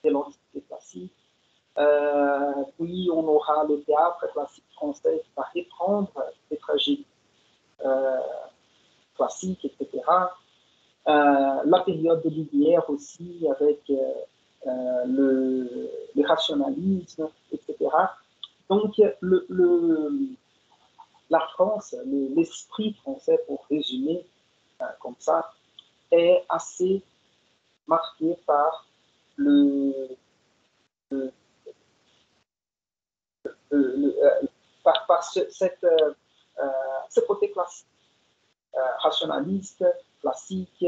de l'Antiquité classique. Puis on aura le théâtre classique français qui va reprendre les tragédies classiques, etc. La période de Lumière aussi avec le rationalisme, etc. Donc la France, l'esprit français, pour résumer comme ça, est assez marqué par par ce côté classique, rationaliste, classique,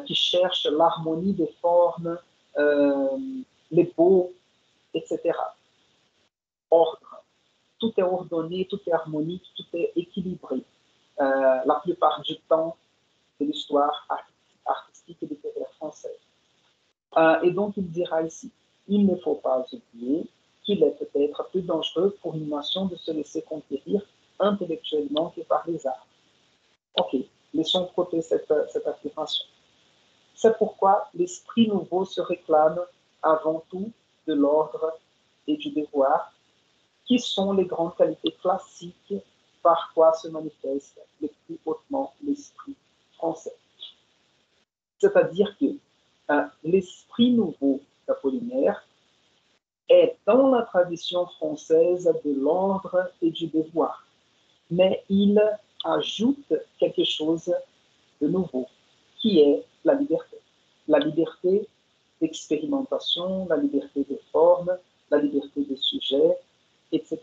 qui cherche l'harmonie des formes, les beaux, etc. Ordre. Tout est ordonné, tout est harmonique, tout est équilibré. La plupart du temps de l'histoire artistique et littéraire française. Et donc, il dira ici, il ne faut pas oublier qu'il est peut-être plus dangereux pour une nation de se laisser conquérir intellectuellement que par les arts. Ok, laissons de côté cette affirmation. C'est pourquoi l'esprit nouveau se réclame avant tout de l'ordre et du devoir, qui sont les grandes qualités classiques par quoi se manifeste le plus hautement l'esprit français. C'est-à-dire que l'esprit nouveau d'Apollinaire est dans la tradition française de l'ordre et du devoir, mais il ajoute quelque chose de nouveau, qui est la liberté. La liberté d'expérimentation, la liberté de forme, la liberté de sujet, etc.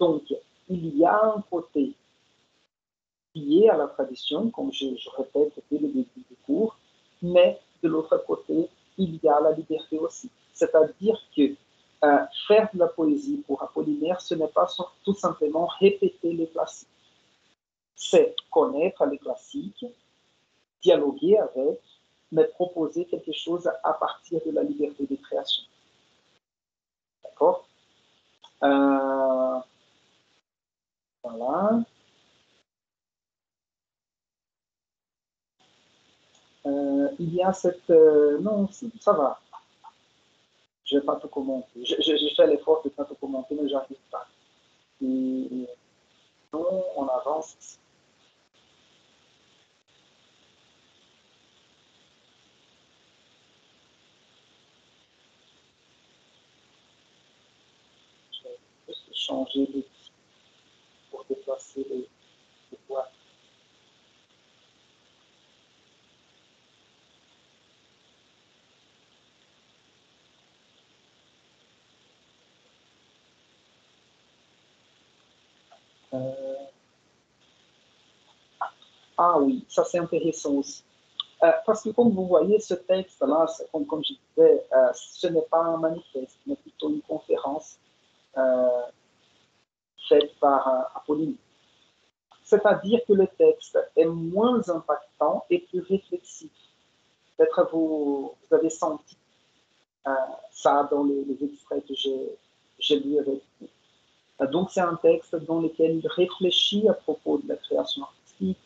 Donc, il y a un côté lié à la tradition, comme je répète dès le début du cours, mais de l'autre côté, il y a la liberté aussi. C'est-à-dire que faire de la poésie pour Apollinaire, ce n'est pas tout simplement répéter les classiques. C'est connaître les classiques, dialoguer avec, mais proposer quelque chose à partir de la liberté de création. D'accord? Voilà. Il y a cette... non, ça va. Je ne vais pas tout commenter. J'ai fait l'effort de ne pas tout commenter, mais j'arrive pas. Et non, on avance ici. Je vais juste changer d'outil pour déplacer les boîtes. Ah oui, ça c'est intéressant aussi. Parce que comme vous voyez, ce texte-là, comme je disais, ce n'est pas un manifeste, mais plutôt une conférence faite par Apolline. C'est-à-dire que le texte est moins impactant et plus réflexif. Peut-être vous avez senti ça dans les extraits que j'ai lus avec vous. Donc c'est un texte dans lequel il réfléchit à propos de la création artistique,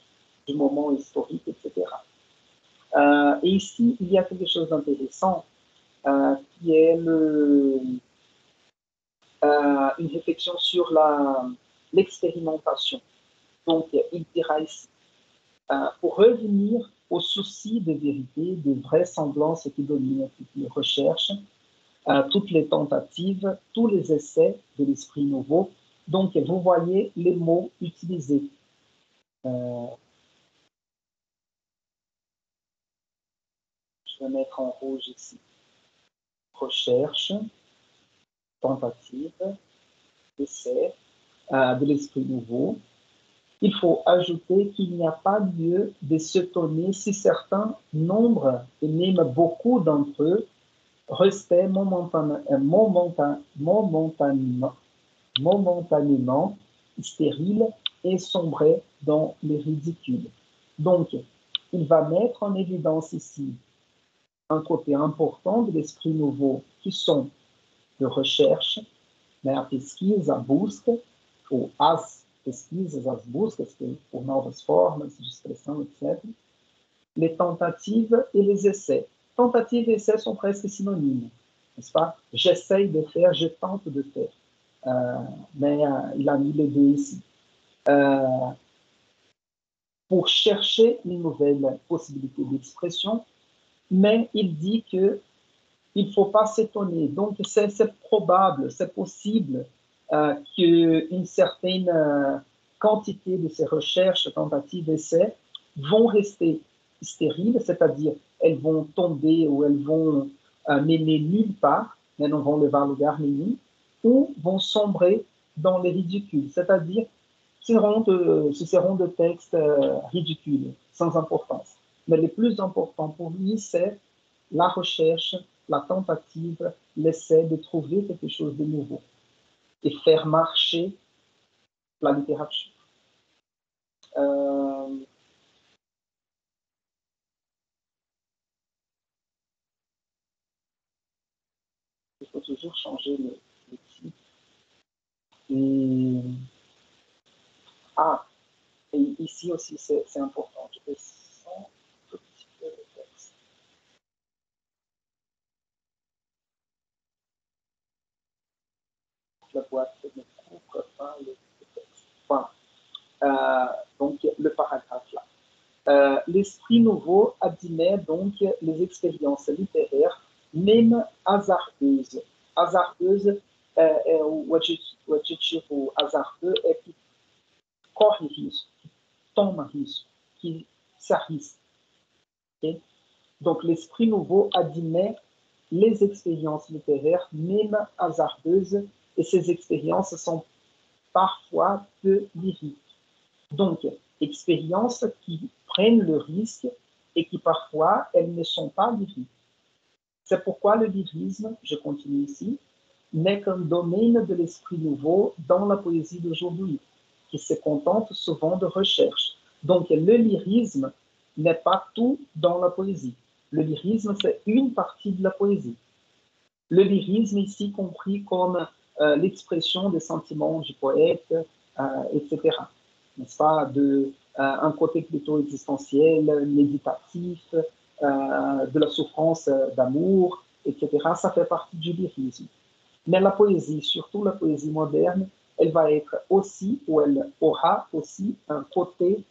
du moment historique, etc. Et ici, il y a quelque chose d'intéressant qui est une réflexion sur l'expérimentation. Donc, il dira ici, pour revenir au souci de vérité, de vraisemblance qui domine toutes les recherches, toutes les tentatives, tous les essais de l'esprit nouveau. Donc, vous voyez les mots utilisés. Je vais mettre en rouge ici. Recherche, tentative, essai de l'esprit nouveau. Il faut ajouter qu'il n'y a pas lieu de s'étonner si certains nombres, et même beaucoup d'entre eux, restaient momentanément stériles et sombrer dans les ridicules. Donc, il va mettre en évidence ici un côté important de l'esprit nouveau qui sont de recherche, mehr Pesquisa, busca, ou as pesquisas, as buscas, por novas formas de expressão, etc. Les tentatives et les essais. Tentatives et essais sont presque synonymes, n'est-ce pas? J'essaye de faire, je tente de faire. Mais il a mis les deux ici. Pour chercher une nouvelle possibilité d'expression, mais il dit que il ne faut pas s'étonner. Donc, c'est probable, c'est possible qu'une certaine quantité de ces recherches, tentatives, essais vont rester stériles, c'est-à-dire elles vont tomber ou elles vont mener nulle part, elles ne vont levar lugar nenhum, ou vont sombrer dans les ridicules, c'est-à-dire ce seront de textes ridicules, sans importance. Mais le plus important pour lui, c'est la recherche, la tentative, l'essai de trouver quelque chose de nouveau et faire marcher la littérature. Il faut toujours changer le titre. Et, et ici aussi, c'est important. Je descends un petit peu le texte. La boîte ne couvre pas le texte. Voilà. Donc, le paragraphe là. L'esprit nouveau admet donc les expériences littéraires, même hasardeuses. Hasardeuses, o adjetivo hasardeux é que corre risco, que toma risco, que se arrisque. Okay? Donc, l'esprit nouveau admet les expériences littéraires, même hasardeuses, et ces expériences sont parfois peu lyriques. Donc, expériences qui prennent le risque et qui parfois, elles ne sont pas lyriques. C'est pourquoi le lyrisme, je continue ici, n'est qu'un domaine de l'esprit nouveau dans la poésie d'aujourd'hui, qui se contente souvent de recherche. Donc, le lyrisme n'est pas tout dans la poésie. Le lyrisme, c'est une partie de la poésie. Le lyrisme, ici compris comme l'expression des sentiments du poète, etc. N'est-ce pas, un côté plutôt existentiel, méditatif, de la souffrance d'amour, etc. Ça fait partie du lyrisme. Mais la poésie, surtout la poésie moderne, elle va être aussi, ou elle aura aussi un côté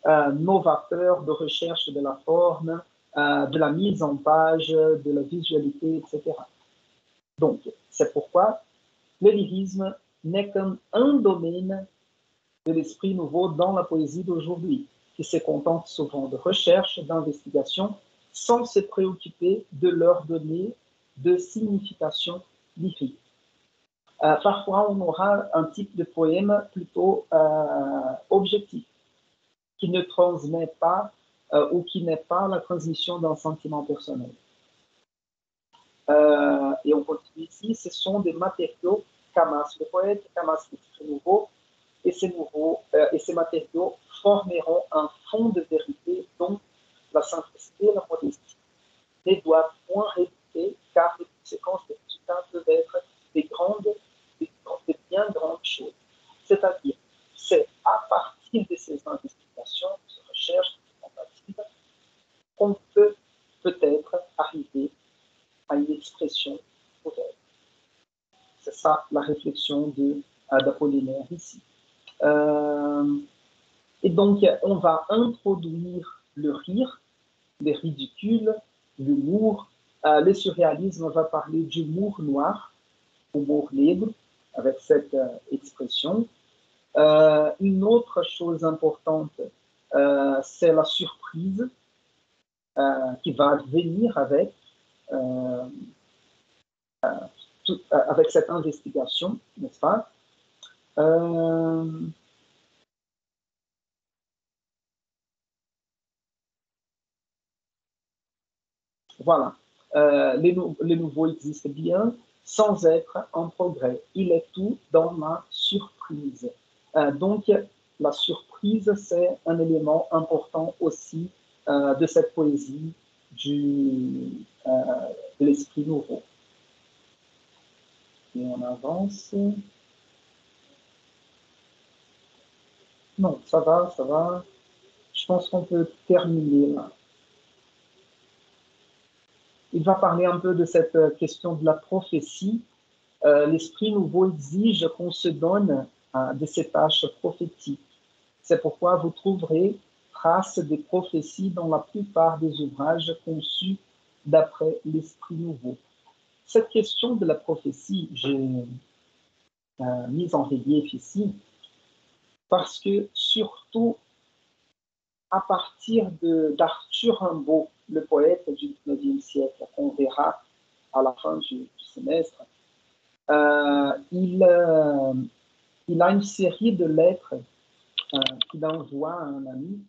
novateur de recherche de la forme, de la mise en page, de la visualité, etc. Donc, c'est pourquoi le lyrisme n'est qu'un domaine de l'esprit nouveau dans la poésie d'aujourd'hui, qui se contente souvent de recherche, d'investigation, sans se préoccuper de leur donner de signification lyrique. Parfois, on aura un type de poème plutôt objectif, qui ne transmet pas ou qui n'est pas la transmission d'un sentiment personnel. Et on continue ici, ce sont des matériaux qu'amasse le poète, qu'amasse l'esprit nouveau, et ces matériaux formeront un fond de vérité dont la simplicité et la modestie ne doivent point réduire, car les conséquences des résultats peuvent être des bien grandes choses. C'est-à-dire, c'est à partir de ces investigations, de ces recherches, de ces tentatives, qu'on peut peut-être arriver à une expression nouvelle. C'est ça la réflexion d'Apollinaire ici. Et donc, on va introduire le rire, les ridicules, l'humour. Le surréalisme va parler d'humour noir, humour negro, avec cette expression. Une autre chose importante, c'est la surprise qui va venir avec avec cette investigation, n'est-ce pas? Voilà. Le nouveau existe bien sans être en progrès. Il est tout dans la surprise. Donc, la surprise, c'est un élément important aussi de cette poésie de l'esprit nouveau. Et on avance. Non, ça va, ça va. Je pense qu'on peut terminer là. Il va parler un peu de cette question de la prophétie. L'esprit nouveau exige qu'on se donne de ces tâches prophétiques. C'est pourquoi vous trouverez trace des prophéties dans la plupart des ouvrages conçus d'après l'esprit nouveau. Cette question de la prophétie, j'ai mise en relief ici, parce que surtout à partir d'Arthur Rimbaud, le poète du XIXe siècle, qu'on verra à la fin du semestre, il a une série de lettres qu'il envoie à un ami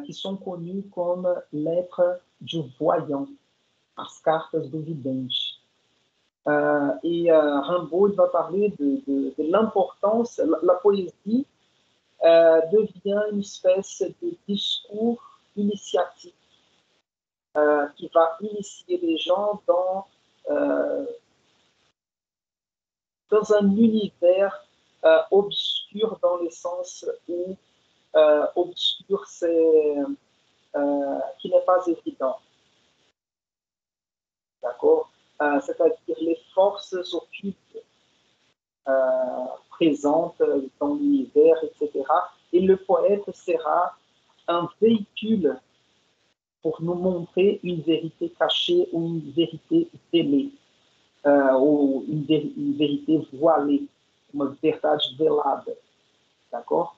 qui sont connues comme lettres du voyant, as cartas do vidente. Rimbaud va parler de l'importance, la poésie devient une espèce de discours initiatique qui va initier les gens dans un univers obscur dans le sens où obscur, c'est qui n'est pas évident. D'accord? C'est-à-dire les forces occultes présentes dans l'univers, etc. Et le poète sera un véhicule pour nous montrer une vérité cachée ou une vérité vélée, ou une vérité voilée, une verdade velada. D'accord?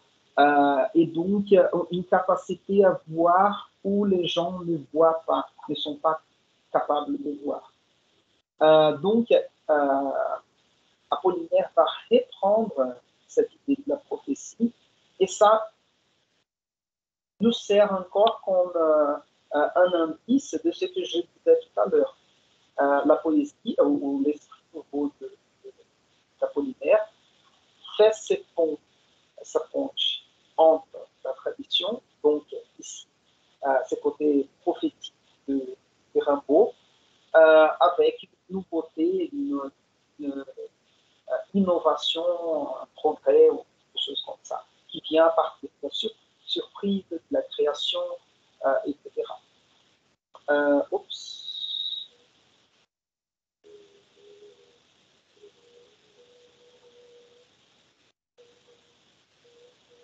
Et donc, une capacité à voir où les gens ne voient pas, ne sont pas capables de voir. Donc, Apollinaire va reprendre cette idée de la prophétie, et ça nous sert encore comme un indice de ce que je disais tout à l'heure. La poésie ou l'esprit nouveau d'Apollinaire fait sa ponte entre la tradition, donc ici, ce côté prophétique de Rimbaud, avec une nouveauté, une innovation, un progrès ou quelque chose comme ça, qui vient à partir de la surprise, de la création, etc. Oups.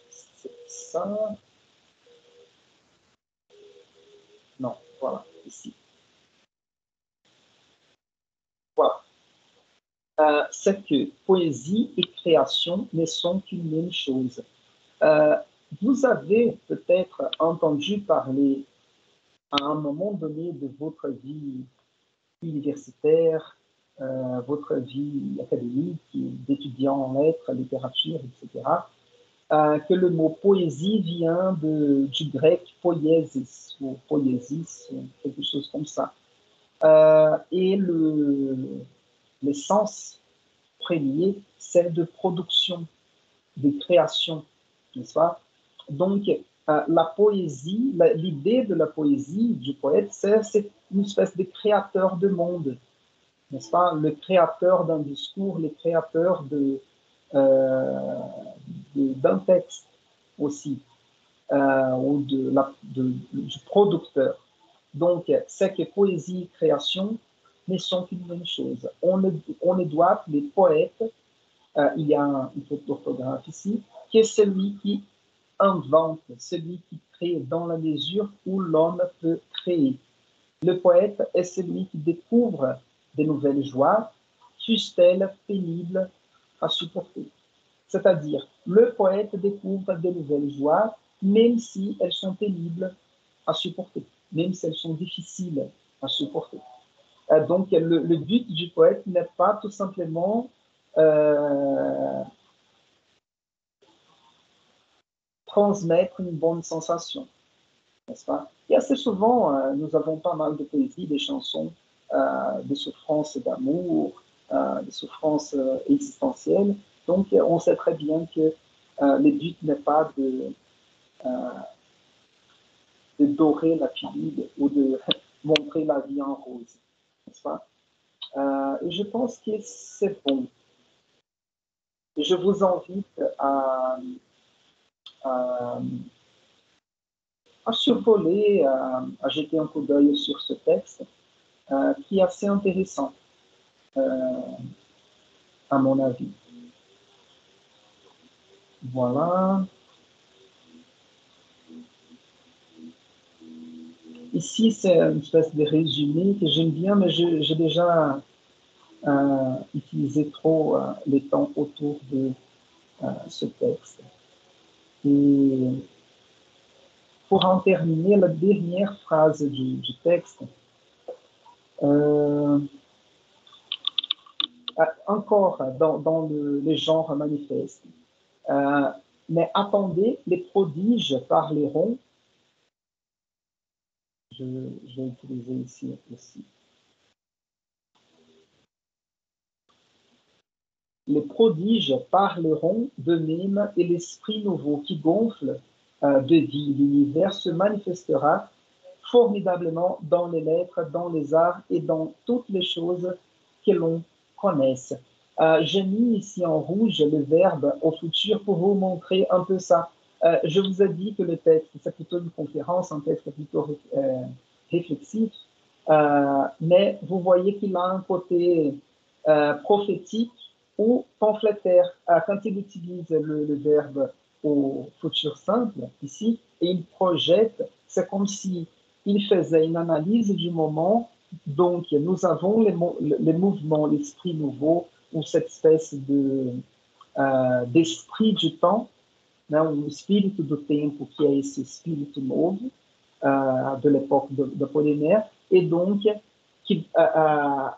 C'est ça. Non, voilà, ici. Voilà. C'est que poésie et création ne sont qu'une même chose. Vous avez peut-être entendu parler à un moment donné de votre vie universitaire, votre vie académique, d'étudiant en lettres, littérature, etc., que le mot poésie vient du grec poiesis, ou poiesis, ou quelque chose comme ça. Et le sens premier, c'est de production, de création, n'est-ce pas? Donc, la poésie, l'idée de la poésie du poète, c'est une espèce de créateur de monde, n'est-ce pas? Le créateur d'un discours, le créateur d'un texte aussi, ou du producteur. Donc, c'est que poésie et création ne sont qu'une même chose. On ne doit appeler poète, il y a une faute d'orthographe ici, qui est celui qui invente, celui qui crée dans la mesure où l'homme peut créer. Le poète est celui qui découvre de nouvelles joies, fussent-elles pénibles à supporter. C'est-à-dire, le poète découvre de nouvelles joies, même si elles sont pénibles à supporter, même si elles sont difficiles à supporter. Donc, le but du poète n'est pas tout simplement transmettre une bonne sensation, n'est-ce pas? Et assez souvent, nous avons pas mal de poésie, des chansons de souffrance d'amour, de souffrance existentielle. Donc, on sait très bien que le but n'est pas de dorer la pilule ou de montrer la vie en rose, n'est-ce pas? Et je pense que c'est bon. Et je vous invite à survoler, à jeter un coup d'œil sur ce texte qui est assez intéressant, à mon avis. Voilà. Ici, c'est une espèce de résumé que j'aime bien, mais j'ai déjà utilisé trop les temps autour de ce texte. Et pour en terminer, la dernière phrase du texte, encore dans le genre manifeste. Mais attendez, les prodiges parleront. Je vais utiliser ici aussi. Les prodiges parleront d'eux-mêmes et l'esprit nouveau qui gonfle de vie l'univers se manifestera formidablement dans les lettres, dans les arts et dans toutes les choses que l'on connaisse. J'ai mis ici en rouge le verbe au futur pour vous montrer un peu ça. Je vous ai dit que le texte, c'est plutôt une conférence, un texte plutôt réflexif, mais vous voyez qu'il a un côté prophétique ou pamphlétaire. Quand il utilise le verbe au futur simple, ici, et il projette, c'est comme si il faisait une analyse du moment. Donc, nous avons les mouvements, l'esprit nouveau, ou cette espèce d'esprit du temps, né, o espírito do tempo, que é esse espírito novo de l'époque d'Apollinaire, et donc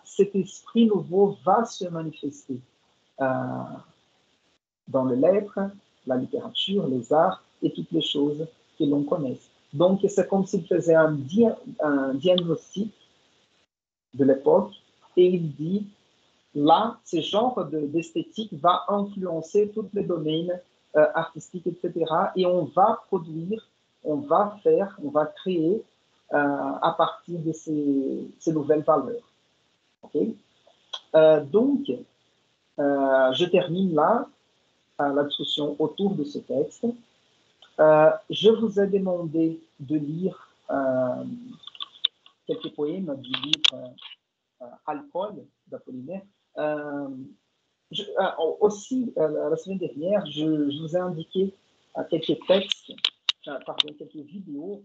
cet esprit nouveau va se manifester dans les lettres, la littérature, les arts et toutes les choses que l'on connaît. Donc, c'est comme s'il faisait un diagnostic de l'époque et il dit, là, ce genre d'esthétique va influencer tous les domaines artistiques, etc. Et on va produire, on va faire, on va créer à partir de ces nouvelles valeurs. Okay? Donc, je termine là la discussion autour de ce texte. Je vous ai demandé de lire quelques poèmes du livre Alcool d'Apollinaire. Aussi, la semaine dernière, je vous ai indiqué quelques textes, quelques vidéos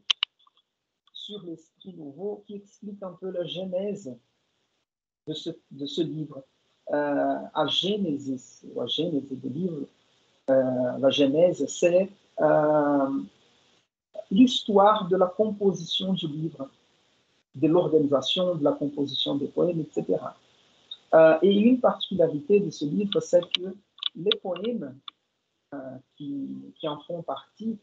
sur l'esprit nouveau qui expliquent un peu la genèse de ce livre. La genèse du livre, la genèse, c'est l'histoire de la composition du livre, de l'organisation, de la composition des poèmes, etc. Et une particularité de ce livre, c'est que les poèmes qui en font partie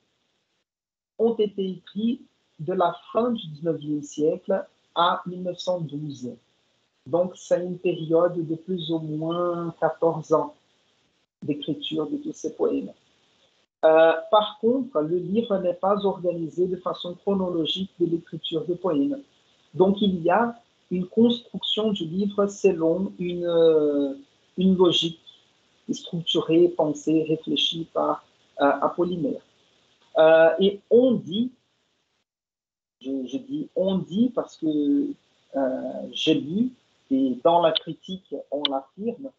ont été écrits de la fin du 19e siècle à 1912. Donc, c'est une période de plus ou moins 14 ans d'écriture de tous ces poèmes. Par contre, le livre n'est pas organisé de façon chronologique de l'écriture des poèmes. Donc, il y a une construction du livre selon une logique structurée, pensée, réfléchie par Apollinaire. Et on dit, je dis on dit parce que j'ai lu, et dans la critique, on l'affirme,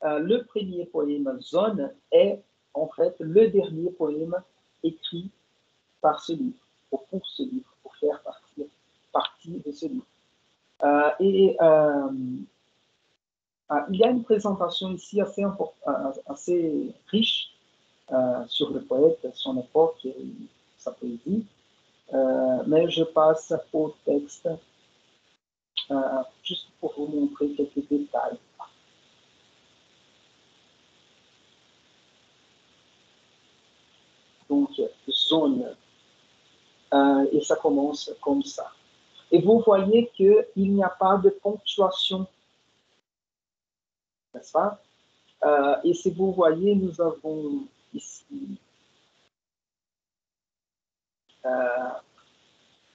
le premier poème, Zone, est en fait le dernier poème écrit par ce livre, ou pour ce livre, pour faire partie de ce livre. Il y a une présentation ici assez riche sur le poète, son époque et sa poésie, mais je passe au texte juste pour vous montrer quelques détails. Donc, zone, et ça commence comme ça. Et vous voyez qu'il n'y a pas de ponctuation, n'est-ce pas? Et si vous voyez, nous avons ici.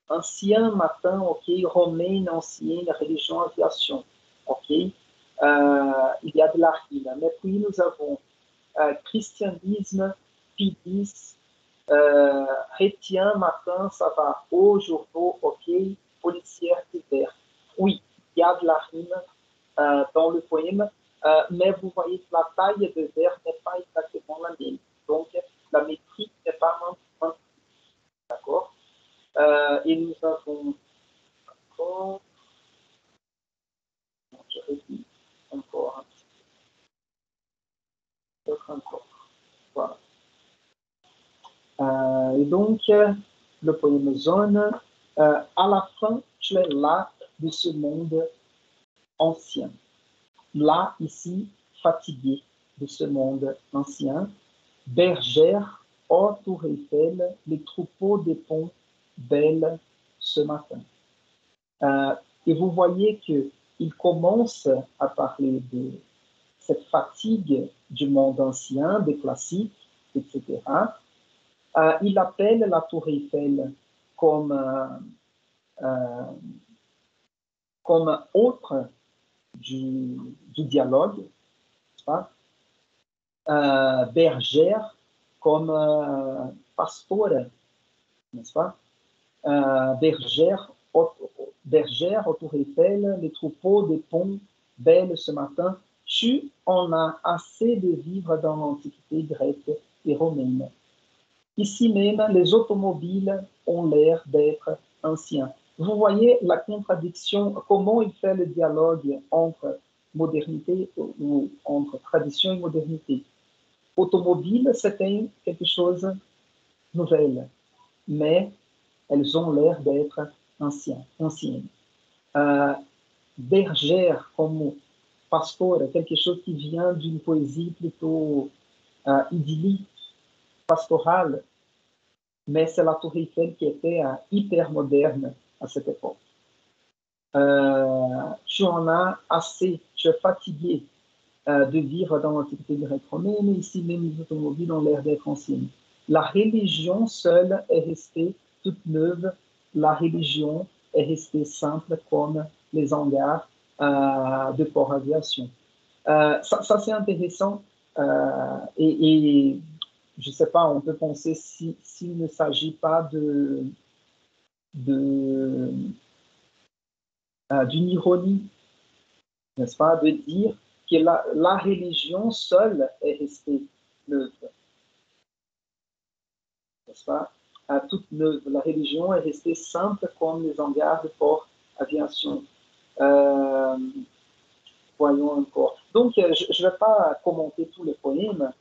Ancien matin, ok, romaine, ancienne, religion, aviation, ok. Il y a de la rime. Mais puis nous avons christianisme, pidis, chrétien, matin, ça va, au journaux, ok, policière, hiver. Oui, il y a de la rime dans le poème, mais vous voyez que la taille de vers n'est pas exactement la même. Donc, la métrique n'est pas maintenue. D'accord? Et nous avons encore, je redis encore un petit peu, encore. Voilà. Et donc, le poème zone, à la fin, tu es là de ce monde ancien. Là, ici, fatigué de ce monde ancien. Bergère, ô tour Eiffel, les troupeaux des ponts belles ce matin. Et vous voyez qu'il commence à parler de cette fatigue du monde ancien, des classiques, etc. Il appelle la tour Eiffel comme, comme autre du dialogue, pas? Bergère comme pastore, n'est-ce pas? Bergère, bergère, autour Eiffel, les troupeaux des ponts belles ce matin. Tu en as assez de vivre dans l'Antiquité grecque et romaine. Ici même, les automobiles ont l'air d'être anciens. Vous voyez la contradiction, comment il fait le dialogue entre modernité ou entre tradition et modernité. Automobile, c'était quelque chose de nouvel, mais elles ont l'air d'être anciennes. Bergère comme pastor, quelque chose qui vient d'une poésie plutôt idyllique, pastorale, mais c'est la tour Eiffel qui était hyper moderne à cette époque. Tu en as assez, tu es fatigué de vivre dans l'Antiquité grecque romaine, mais ici même les automobiles ont l'air d'être anciennes. La religion seule est restée toute neuve, la religion est restée simple comme les hangars de port aviation. Ça c'est intéressant et je ne sais pas, on peut penser s'il ne s'agit pas d'une ironie, n'est-ce pas, de dire que la religion seule est restée neuve, n'est-ce pas, toute neuve. La religion est restée simple comme les hangars de port aviation. Voyons encore. Donc, je ne vais pas commenter tous les poèmes,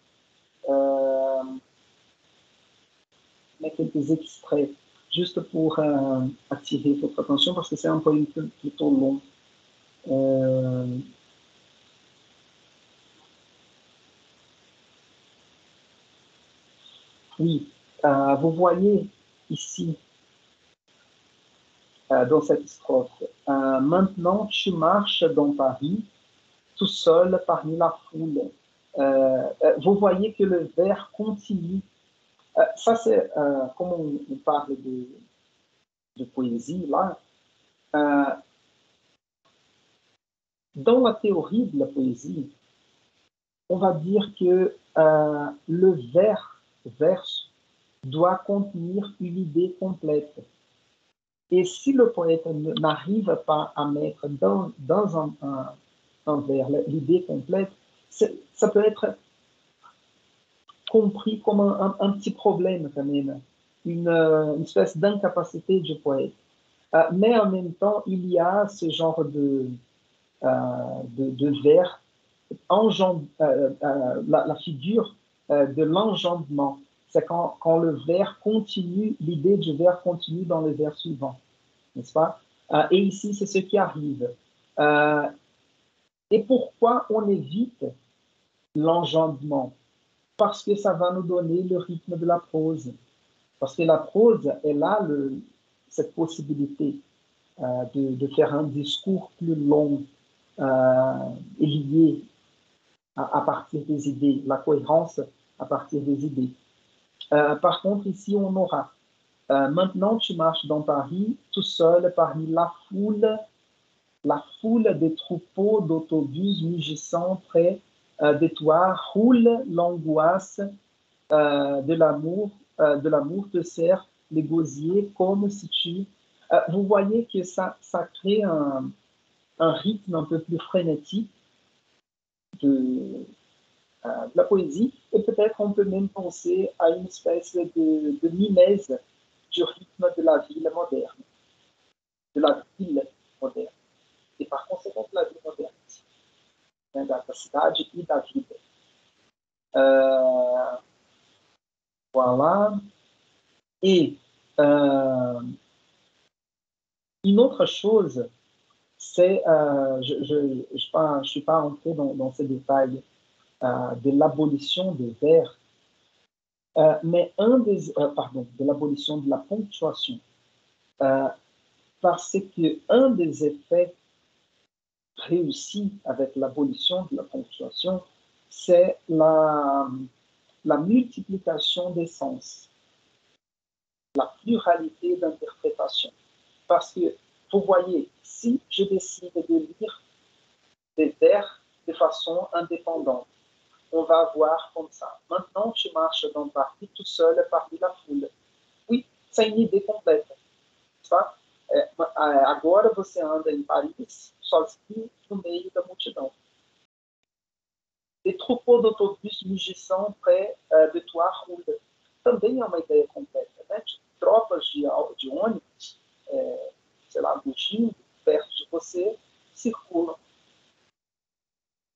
mais quelques extraits, juste pour attirer votre attention, parce que c'est un poème plutôt long. Oui, vous voyez ici, dans cette strophe, maintenant tu marches dans Paris, tout seul parmi la foule. Vous voyez que le vers continue. Ça, c'est comme on parle de poésie, là. Dans la théorie de la poésie, on va dire que le verse doit contenir une idée complète. Et si le poète n'arrive pas à mettre dans un vers l'idée complète, ça peut être compris comme un petit problème quand même, une espèce d'incapacité du poète. Mais en même temps, il y a ce genre de vers, la figure de l'enjambement. C'est quand le vers continue, l'idée du vers continue dans le vers suivant, n'est-ce pas? Et ici, c'est ce qui arrive. Et pourquoi on évite l'enjambement? Parce que ça va nous donner le rythme de la prose. Parce que la prose, elle a cette possibilité de faire un discours plus long et lié à partir des idées. La cohérence à partir des idées. Par contre, ici, on aura maintenant, tu marches dans Paris tout seul parmi la foule des troupeaux d'autobus mugissant près de toi roule l'angoisse de l'amour te serre les gosiers comme si tu... vous voyez que ça crée un rythme un peu plus frénétique de la poésie, et peut-être on peut même penser à une espèce de mimèse du rythme de la ville moderne, de la ville moderne, et par conséquent de la vie moderne, né, da cidade e da vida. Voilà. Et une autre chose, c'est, je ne suis pas entré dans ces détails de l'abolition des vers, mais de l'abolition de la ponctuation, parce que un des effets réussis avec l'abolition de la ponctuation, c'est la multiplication des sens, la pluralité d'interprétations. Parce que, vous voyez, si je décide de lire des vers de façon indépendante, on va voir comme ça. Maintenant, tu marches dans Paris tout seul parmi la foule. Oui, c'est une idée complète. Tá? Agora você anda em Paris sozinho no meio da multidão. Des troupeaux d'autobus mugissant près de toi roulent. Também é uma ideia completa, né? Tropas de ônibus, sei lá, mugindo perto de você, circulam.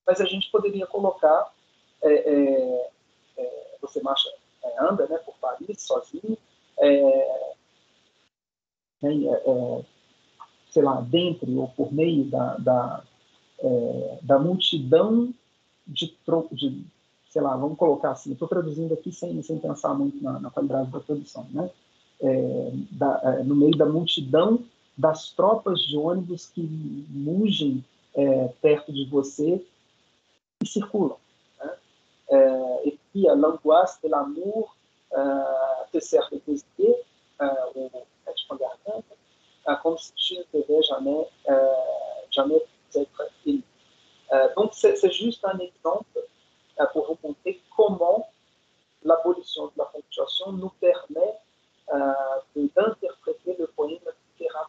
Mas a gente poderia colocar, você anda, né, por Paris sozinho, sei lá, dentro ou por meio da multidão de, sei lá, vamos colocar assim, estou traduzindo aqui sem pensar muito na qualidade da tradução, né? No meio da multidão das tropas de ônibus que mugem perto de você e circulam. Né? Et puis, l'angoisse de l'amour te sert de plaisir, ou comme si tu ne devais jamais être aimé. Donc, c'est juste un exemple pour vous montrer comment l'abolition de la ponctuation nous permet d'interpréter le poème différemment,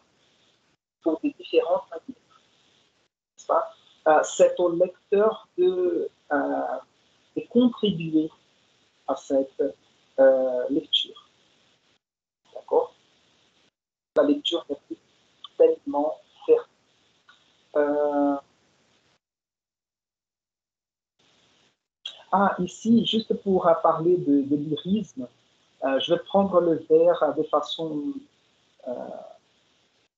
pour des différentes manières. C'est au lecteur de contribuer à cette lecture. D'accord? La lecture n'est plus tellement fermée. Ici, juste pour parler de lyrisme, je vais prendre le vers de façon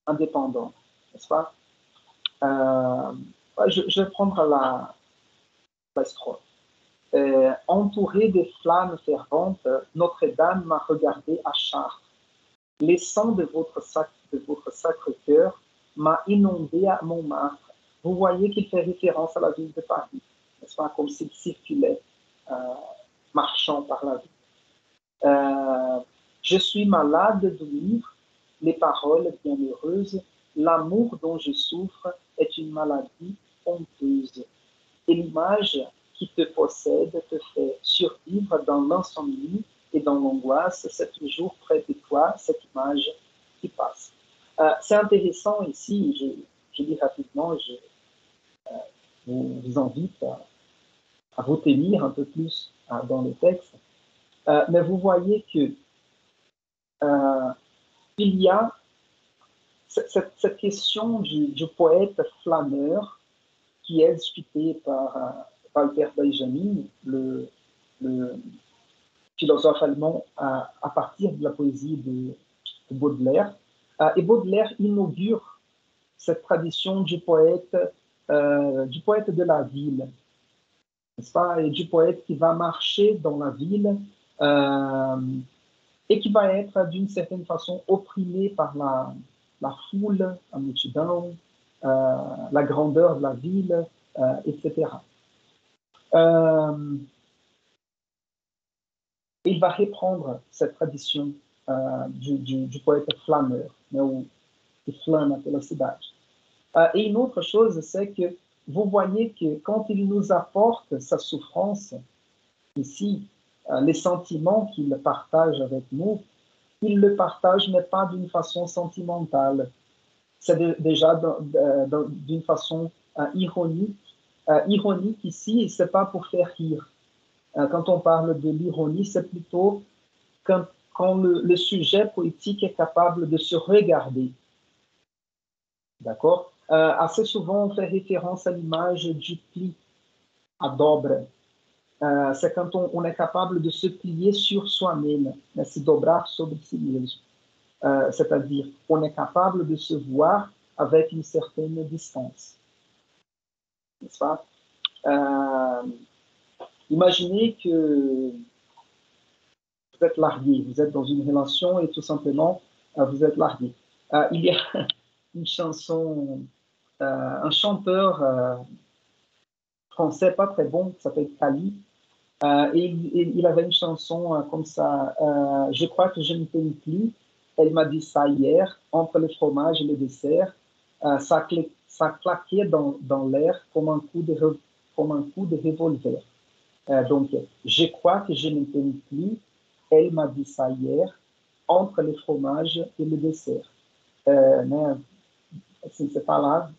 indépendante, n'est-ce pas? Je vais prendre la strophe. Entouré des flammes ferventes, Notre-Dame m'a regardé à Chartres. Les sangs de votre sacre cœur m'a inondé à Montmartre. Vous voyez qu'il fait référence à la ville de Paris, n'est-ce pas, comme s'il circulait, marchant par la ville. Je suis malade de livres, les paroles bienheureuses, l'amour dont je souffre est une maladie honteuse. Et l'image qui te possède te fait survivre dans l'insomnie et dans l'angoisse, c'est toujours près de toi cette image qui passe. C'est intéressant ici, je lis rapidement, je vous invite à retenir un peu plus dans le texte, mais vous voyez que il y a cette question du poète flâneur qui est discutée par Walter Benjamin, le philosophe allemand, à partir de la poésie de Baudelaire. Et Baudelaire inaugure cette tradition du poète de la ville, n'est-ce pas, et du poète qui va marcher dans la ville et qui va être d'une certaine façon opprimé par la foule, la multidão, la grandeur de la ville, etc. il va reprendre cette tradition du poète flâneur, né, qui flâne pela cidade. Et une autre chose, c'est que vous voyez que quand il nous apporte sa souffrance, ici, les sentiments qu'il partage avec nous, il le partage, mais pas d'une façon sentimentale. C'est déjà d'une façon ironique. Ironique ici, c'est pas pour faire rire. Quand on parle de l'ironie, c'est plutôt quand le sujet poétique est capable de se regarder. D'accord? Assez souvent, on fait référence à l'image du pli, à dobra. C'est quand on est capable de se plier sur soi-même, se dobrar sobre si mesmo. C'est-à-dire, on est capable de se voir avec une certaine distance. N'est-ce pas? Imaginez que vous êtes largué, vous êtes dans une relation et tout simplement, vous êtes largué. Il y a une chanson, un chanteur français pas très bon qui s'appelle Kali, et il avait une chanson comme ça, je crois que je ne t'aime plus, elle m'a dit ça hier, entre le fromage et le dessert, ça claquait dans l'air comme un coup de revolver. Donc, je crois que je ne t'aime plus, elle m'a dit ça hier, entre le fromage e o dessert. Né? Assim, você está lá,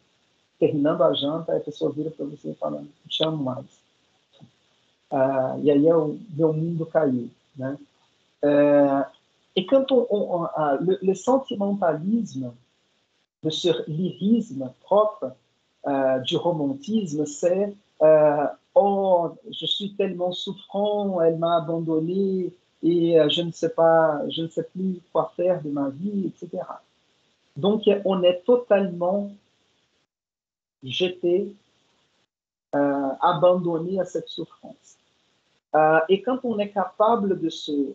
terminando a janta, a pessoa vira para você e fala, não te amo mais. E aí meu mundo caiu. Né? Et quand le sentimentalisme de ce lyrisme propre du romantisme, c'est oh, je suis tellement souffrant, elle m'a abandonné et je ne sais plus quoi faire de ma vie, etc. Donc, on est totalement jeté, abandonné à cette souffrance. Et quand on est capable de se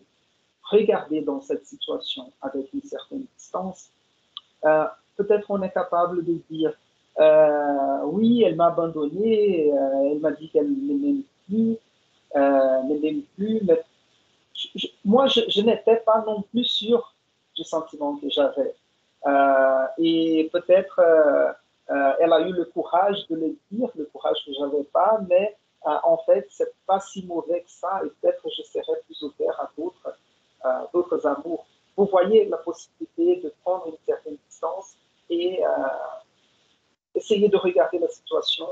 regarder dans cette situation avec une certaine distance, peut-être on est capable de dire oui, elle m'a abandonné, elle m'a dit qu'elle ne m'aime plus, mais moi, je n'étais pas non plus sûr du sentiment que j'avais. Et peut-être elle a eu le courage de le dire, le courage que je n'avais pas, mais en fait, c'est pas si mauvais que ça, et peut-être je serais plus ouvert à d'autres amours. Vous voyez la possibilité de prendre une certaine distance et essayer de regarder la situation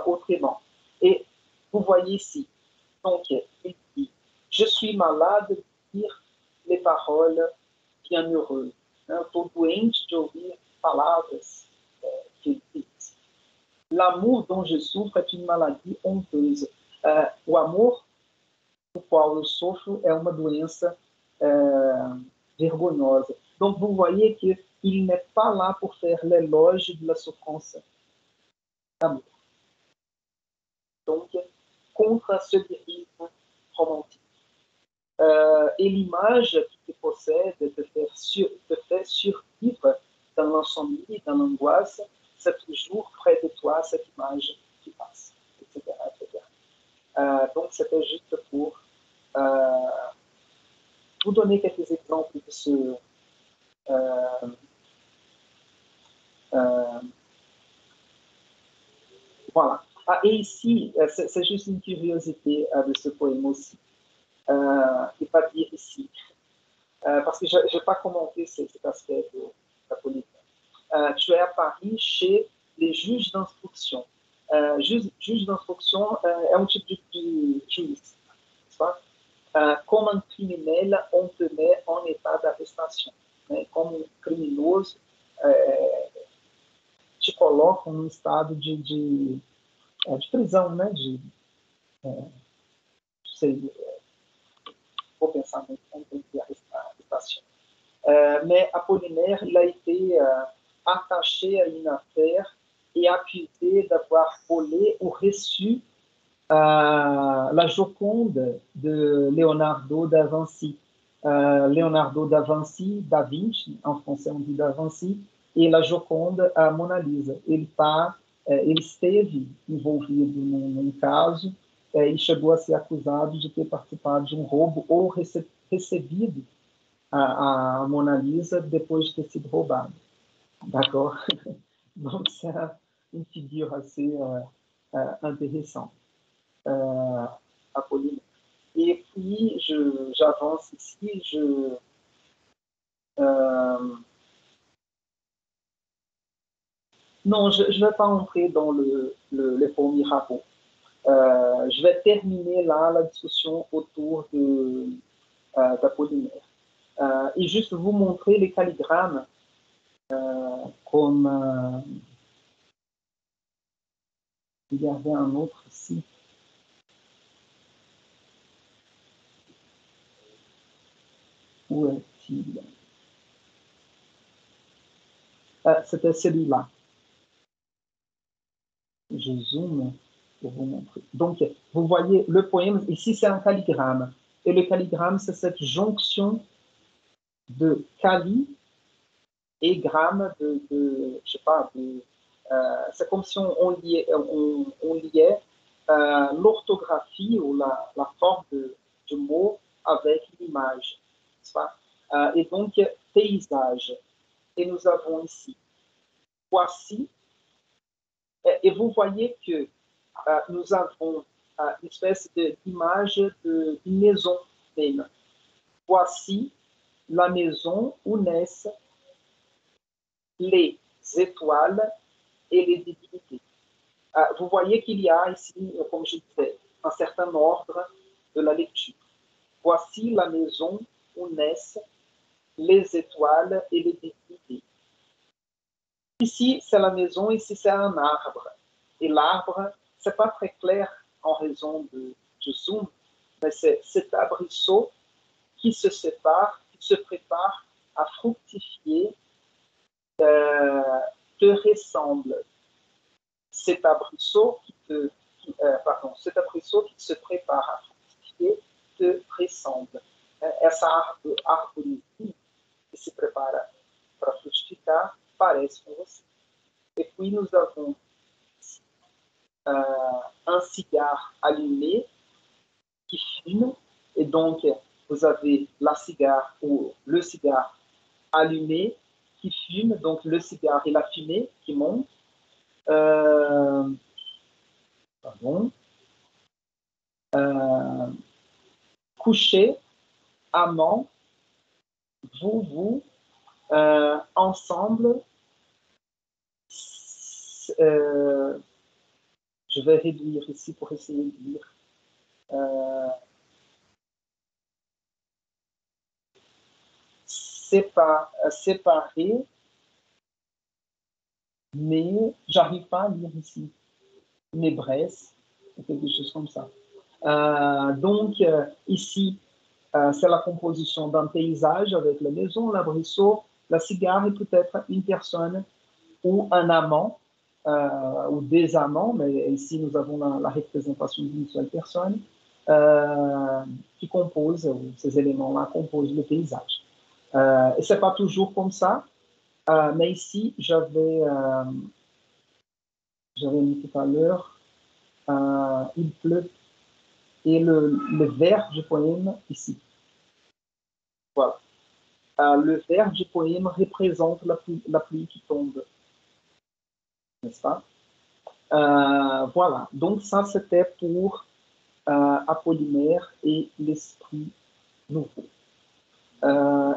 autrement. Et vous voyez ici, donc, il dit, je suis malade de dire les paroles bienheureuses. Estou doente de ouvir palavras que ele diz. L'amour dont je souffre est une maladie honteuse. O amor do qual eu sofro é uma doença vergonhosa. Donc, vous voyez qu'il n'est pas là pour faire l'éloge de la souffrance d'amour. Donc, contre ce lyrisme romantique. Et l'image qui te possède te fait survivre dans l'insomnie, dans l'angoisse, c'est toujours près de toi cette image qui passe, etc. etc. Donc, c'était juste pour vous donner quelques exemples de ce voilà. Et ici, c'est juste une curiosité de ce poème aussi. Et pas dire ici, parce que je n'ai pas commenté cet aspect de la politique. Tu es à Paris chez les juges d'instruction. Juge d'instruction é um tipo de juiz. Como um criminel, on te met en état d'arrestation. Como um criminoso, te colocam num estado de prisão, né? Faut pensar muito como tem que arrestation. Mais Apollinaire, il a été attaché à une affaire et accusé d'avoir volé ou reçu la Joconde de Leonardo da Vinci. Leonardo da Vinci, Da Vinci, en français on dit Da Vinci, et la Joconde, a Mona Lisa. Ele esteve envolvido num caso e chegou a ser acusado de ter participado de um roubo ou recebido a Mona Lisa depois de ter sido roubado. D'accord? Donc, c'est une figure assez intéressante. Apollinaire. Et puis, j'avance ici, non, je ne vais pas entrer dans les premiers rapports. Je vais terminer là la discussion autour d'Apollinaire. Et juste vous montrer les calligrammes comme... regardez un autre ici. Où est-il? C'était celui-là. Je zoome pour vous montrer. Donc, vous voyez le poème, ici c'est un calligramme. Et le calligramme, c'est cette jonction de cali et gramme je sais pas, c'est comme si on liait l'orthographie ou la forme du mot avec l'image. Et donc, paysage. Et nous avons ici, voici. Et vous voyez que nous avons une espèce d'image d'une maison même. Voici la maison où naissent les étoiles et les divinités. Vous voyez qu'il y a ici, comme je disais, un certain ordre de la lecture. Voici la maison où naissent les étoiles et les divinités. Ici, c'est la maison, ici, c'est un arbre. Et l'arbre, ce n'est pas très clair en raison du zoom, mais c'est cet arbrisseau qui se sépare, qui se prépare à fructifier, te ressemble. Cet arbrisseau cet arbrisseau qui se prépare à fructifier te ressemble. Essa árvore que se prepara para frutificar parece com você. Et puis nous avons un cigare allumé qui fume, et donc vous avez la cigare ou le cigare allumé qui fume, donc le cigare et la fumée qui montent. Pardon. Coucher, amant, vous, ensemble. Je vais réduire ici pour essayer de lire. Séparé, mais j'arrive pas à lire ici. Mes braises, quelque chose comme ça. Donc, ici, c'est la composition d'un paysage avec la maison, l'arbrisseau, la cigare et peut-être une personne ou un amant ou des amants, mais ici nous avons la représentation d'une seule personne qui compose, ces éléments-là composent le paysage. Et ce n'est pas toujours comme ça, mais ici j'avais mis tout à l'heure, il pleut, et le vers du poème ici. Voilà. Le vers du poème représente la pluie qui tombe. N'est-ce pas? Voilà. Donc ça, c'était pour Apollinaire et l'esprit nouveau.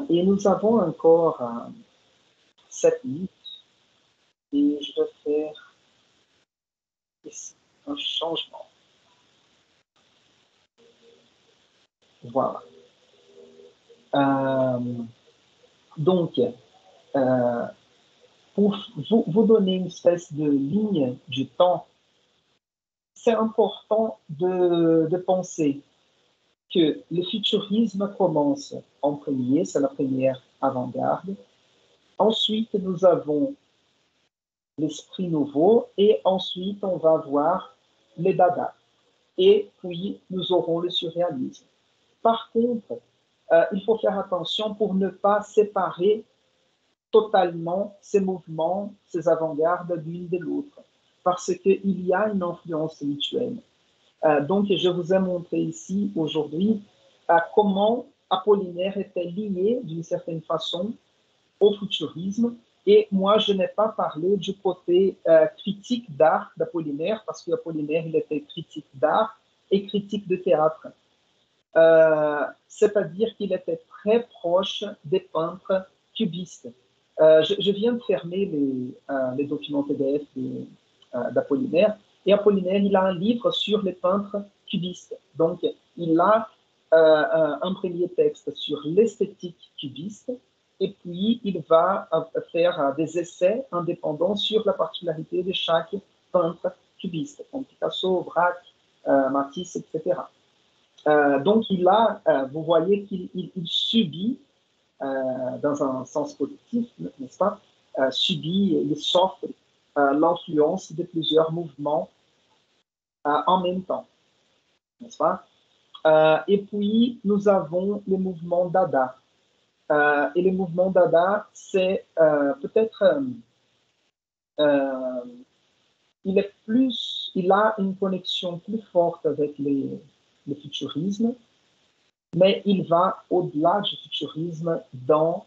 Et nous avons encore 7 minutes. Et je vais faire ici un changement. Voilà. Donc, pour vous donner une espèce de ligne du temps, c'est important de penser que le futurisme commence en premier, c'est la première avant-garde. Ensuite, nous avons l'esprit nouveau et ensuite, on va voir les Dada. Et puis, nous aurons le surréalisme. Par contre, il faut faire attention pour ne pas séparer totalement ces mouvements, ces avant-gardes l'une de l'autre, parce qu'il y a une influence mutuelle. Donc, je vous ai montré ici aujourd'hui comment Apollinaire était lié d'une certaine façon au futurisme. Et moi, je n'ai pas parlé du côté critique d'art d'Apollinaire, parce qu'Apollinaire, il était critique d'art et critique de théâtre. C'est-à-dire qu'il était très proche des peintres cubistes. Je viens de fermer les documents PDF d'Apollinaire, et Apollinaire, il a un livre sur les peintres cubistes. Donc, il a un premier texte sur l'esthétique cubiste, et puis il va faire des essais indépendants sur la particularité de chaque peintre cubiste, comme Picasso, Braque, Matisse, etc. Donc, vous voyez qu'il subit, dans un sens positif, n'est-ce pas, subit, il s'offre l'influence de plusieurs mouvements en même temps, n'est-ce pas? Et puis, nous avons le mouvement Dada. Et le mouvement Dada, c'est peut-être, il a une connexion plus forte avec le futurisme, mais il va au-delà du futurisme dans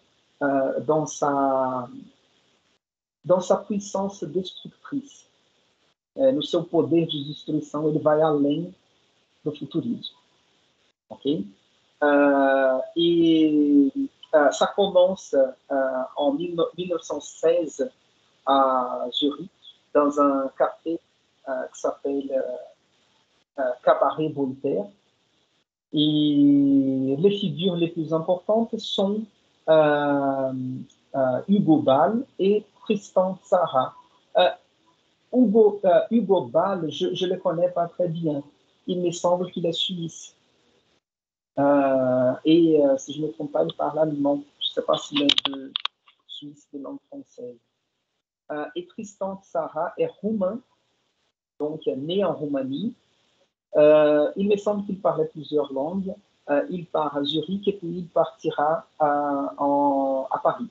sa puissance destructrice. No seu poder de destruição, ele vai além do futurismo. Ok? Ça commence en 1916 à Zurich, dans un café qui s'appelle Cabaret Voltaire. Et les figures les plus importantes sont Hugo Ball et Tristan Tzara. Hugo Ball, je ne le connais pas très bien. Il me semble qu'il est suisse. Si je ne me trompe pas, il parle allemand. Je ne sais pas s'il est de Suisse de langue française. Et Tristan Tzara est roumain, donc né en Roumanie. Il me semble qu'il parlait plusieurs langues. Il part à Zurich et puis il partira à Paris.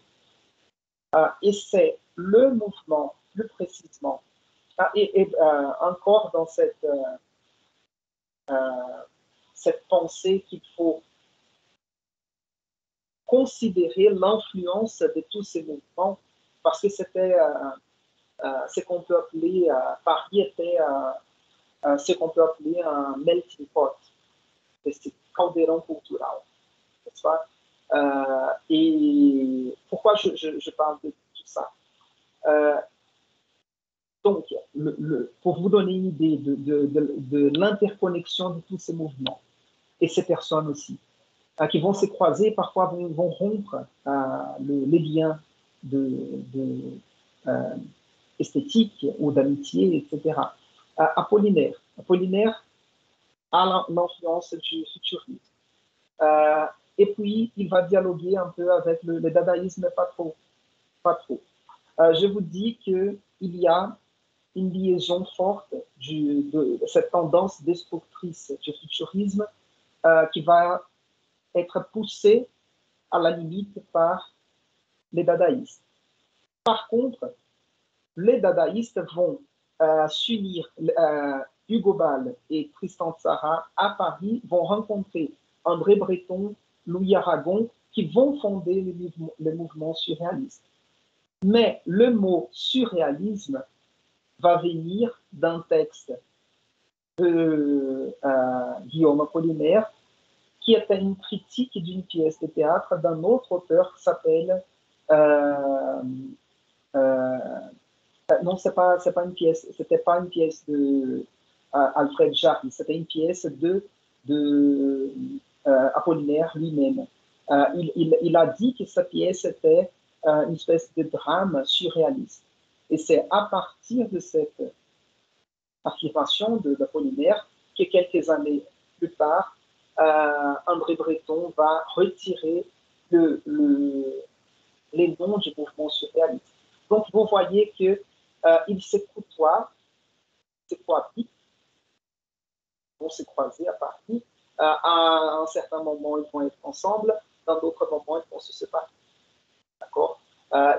Et c'est le mouvement, plus précisément, encore dans cette pensée qu'il faut considérer l'influence de tous ces mouvements, parce que c'était ce qu'on peut appeler, Paris était ce qu'on peut appeler un melting pot, c'est caldeirão cultural, n'est-ce pas? Et pourquoi je parle de tout ça? Donc, pour vous donner une idée de l'interconnexion de tous ces mouvements, et ces personnes aussi, qui vont se croiser, parfois vont rompre les liens esthétiques ou d'amitié, etc. Apollinaire a l'influence du futurisme. Et puis, il va dialoguer un peu avec le dadaïsme, pas trop. Je vous dis qu'il y a une liaison forte de cette tendance destructrice du futurisme qui va être poussée à la limite par les dadaïstes. Par contre, les dadaïstes vont s'unir, Hugo Ball et Tristan Tzara à Paris vont rencontrer André Breton, Louis Aragon, qui vont fonder le mouvement surréaliste. Mais le mot surréalisme va venir d'un texte de Guillaume Apollinaire, qui était une critique d'une pièce de théâtre d'un autre auteur qui s'appelle non, c'était pas une pièce de Alfred Jarry, c'était une pièce de Apollinaire lui-même. Il a dit que sa pièce était une espèce de drame surréaliste. Et c'est à partir de cette affirmation d'Apollinaire que quelques années plus tard, André Breton va retirer les noms du mouvement surréaliste. Donc, vous voyez qu'ils se côtoient, se cohabitent, vont se croiser à Paris. À un certain moment, ils vont être ensemble. Dans d'autres moments, ils vont se séparer. D'accord?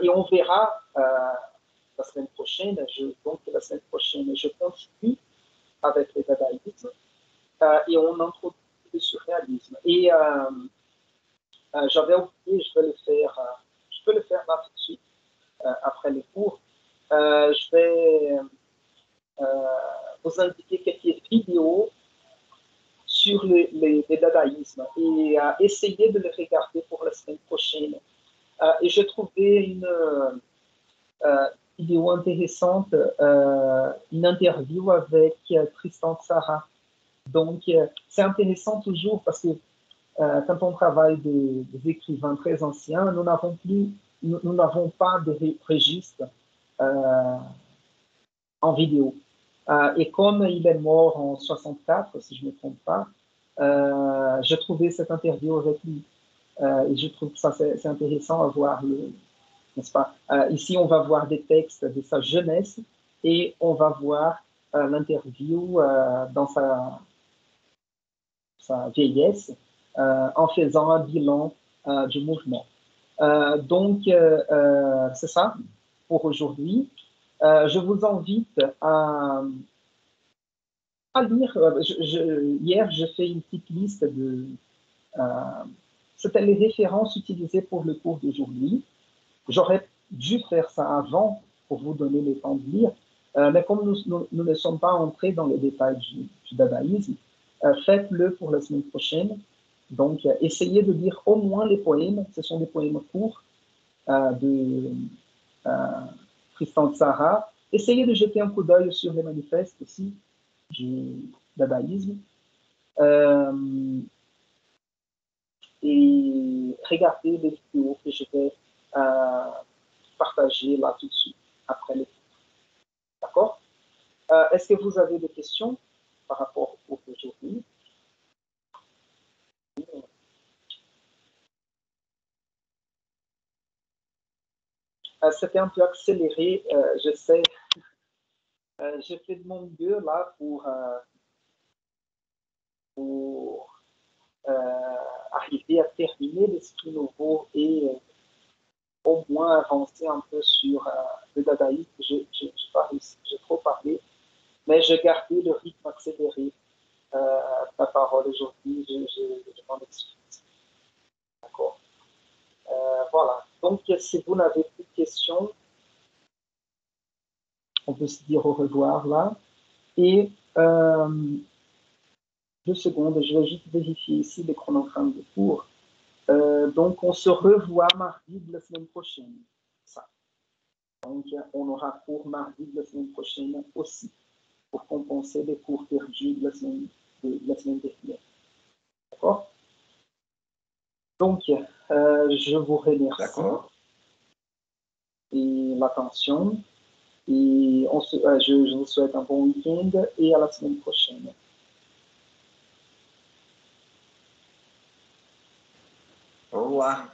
Et on verra la semaine prochaine, je continue avec les dadaïsmes. et j'avais oublié, je peux le faire là tout de suite, après les cours. Je vais vous indiquer quelques vidéos sur les dadaïsmes et essayer de les regarder pour la semaine prochaine. Et j'ai trouvé une vidéo intéressante, une interview avec Tristan Tzara. Donc, c'est intéressant toujours parce que quand on travaille des écrivains très anciens, nous n'avons pas de registre en vidéo. Et comme il est mort en 64, si je ne me trompe pas, j'ai trouvé cette interview avec lui. Et je trouve que ça, c'est intéressant à voir, n'est-ce pas? Ici, on va voir des textes de sa jeunesse et on va voir l'interview dans sa vieillesse en faisant un bilan du mouvement. Donc, c'est ça pour aujourd'hui. Je vous invite à lire. Hier, j'ai fait une petite liste de... c'était les références utilisées pour le cours d'aujourd'hui. J'aurais dû faire ça avant pour vous donner le temps de lire, mais comme nous ne sommes pas entrés dans les détails du dadaïsme, faites-le pour la semaine prochaine. Donc, essayez de lire au moins les poèmes. Ce sont des poèmes courts de Tristan Tzara. Essayez de jeter un coup d'œil sur les manifestes aussi du dadaïsme. Et regardez les vidéos que je vais partager là tout de suite, après les cours. D'accord? Est-ce que vous avez des questions par rapport au cours d'aujourd'hui? C'était un peu accéléré, je sais. J'ai fait de mon mieux là pour arriver à terminer l'esprit nouveau et au moins avancer un peu sur le dadaïsme. J'ai pas réussi, j'ai trop parlé, mais j'ai gardé le rythme accéléré. Ta parole aujourd'hui, je m'en excuse. D'accord. Voilà. Donc, si vous n'avez plus de questions, on peut se dire au revoir là. Et 2 secondes, je vais juste vérifier ici les chronogrammes de cours. Donc, on se revoit mardi de la semaine prochaine. Ça. Donc, on aura cours mardi de la semaine prochaine aussi, pour compenser les cours perdus de la semaine dernière. D'accord? Donc, je vous remercie. Et l'attention. Et je vous souhaite un bon week-end et à la semaine prochaine. Au revoir.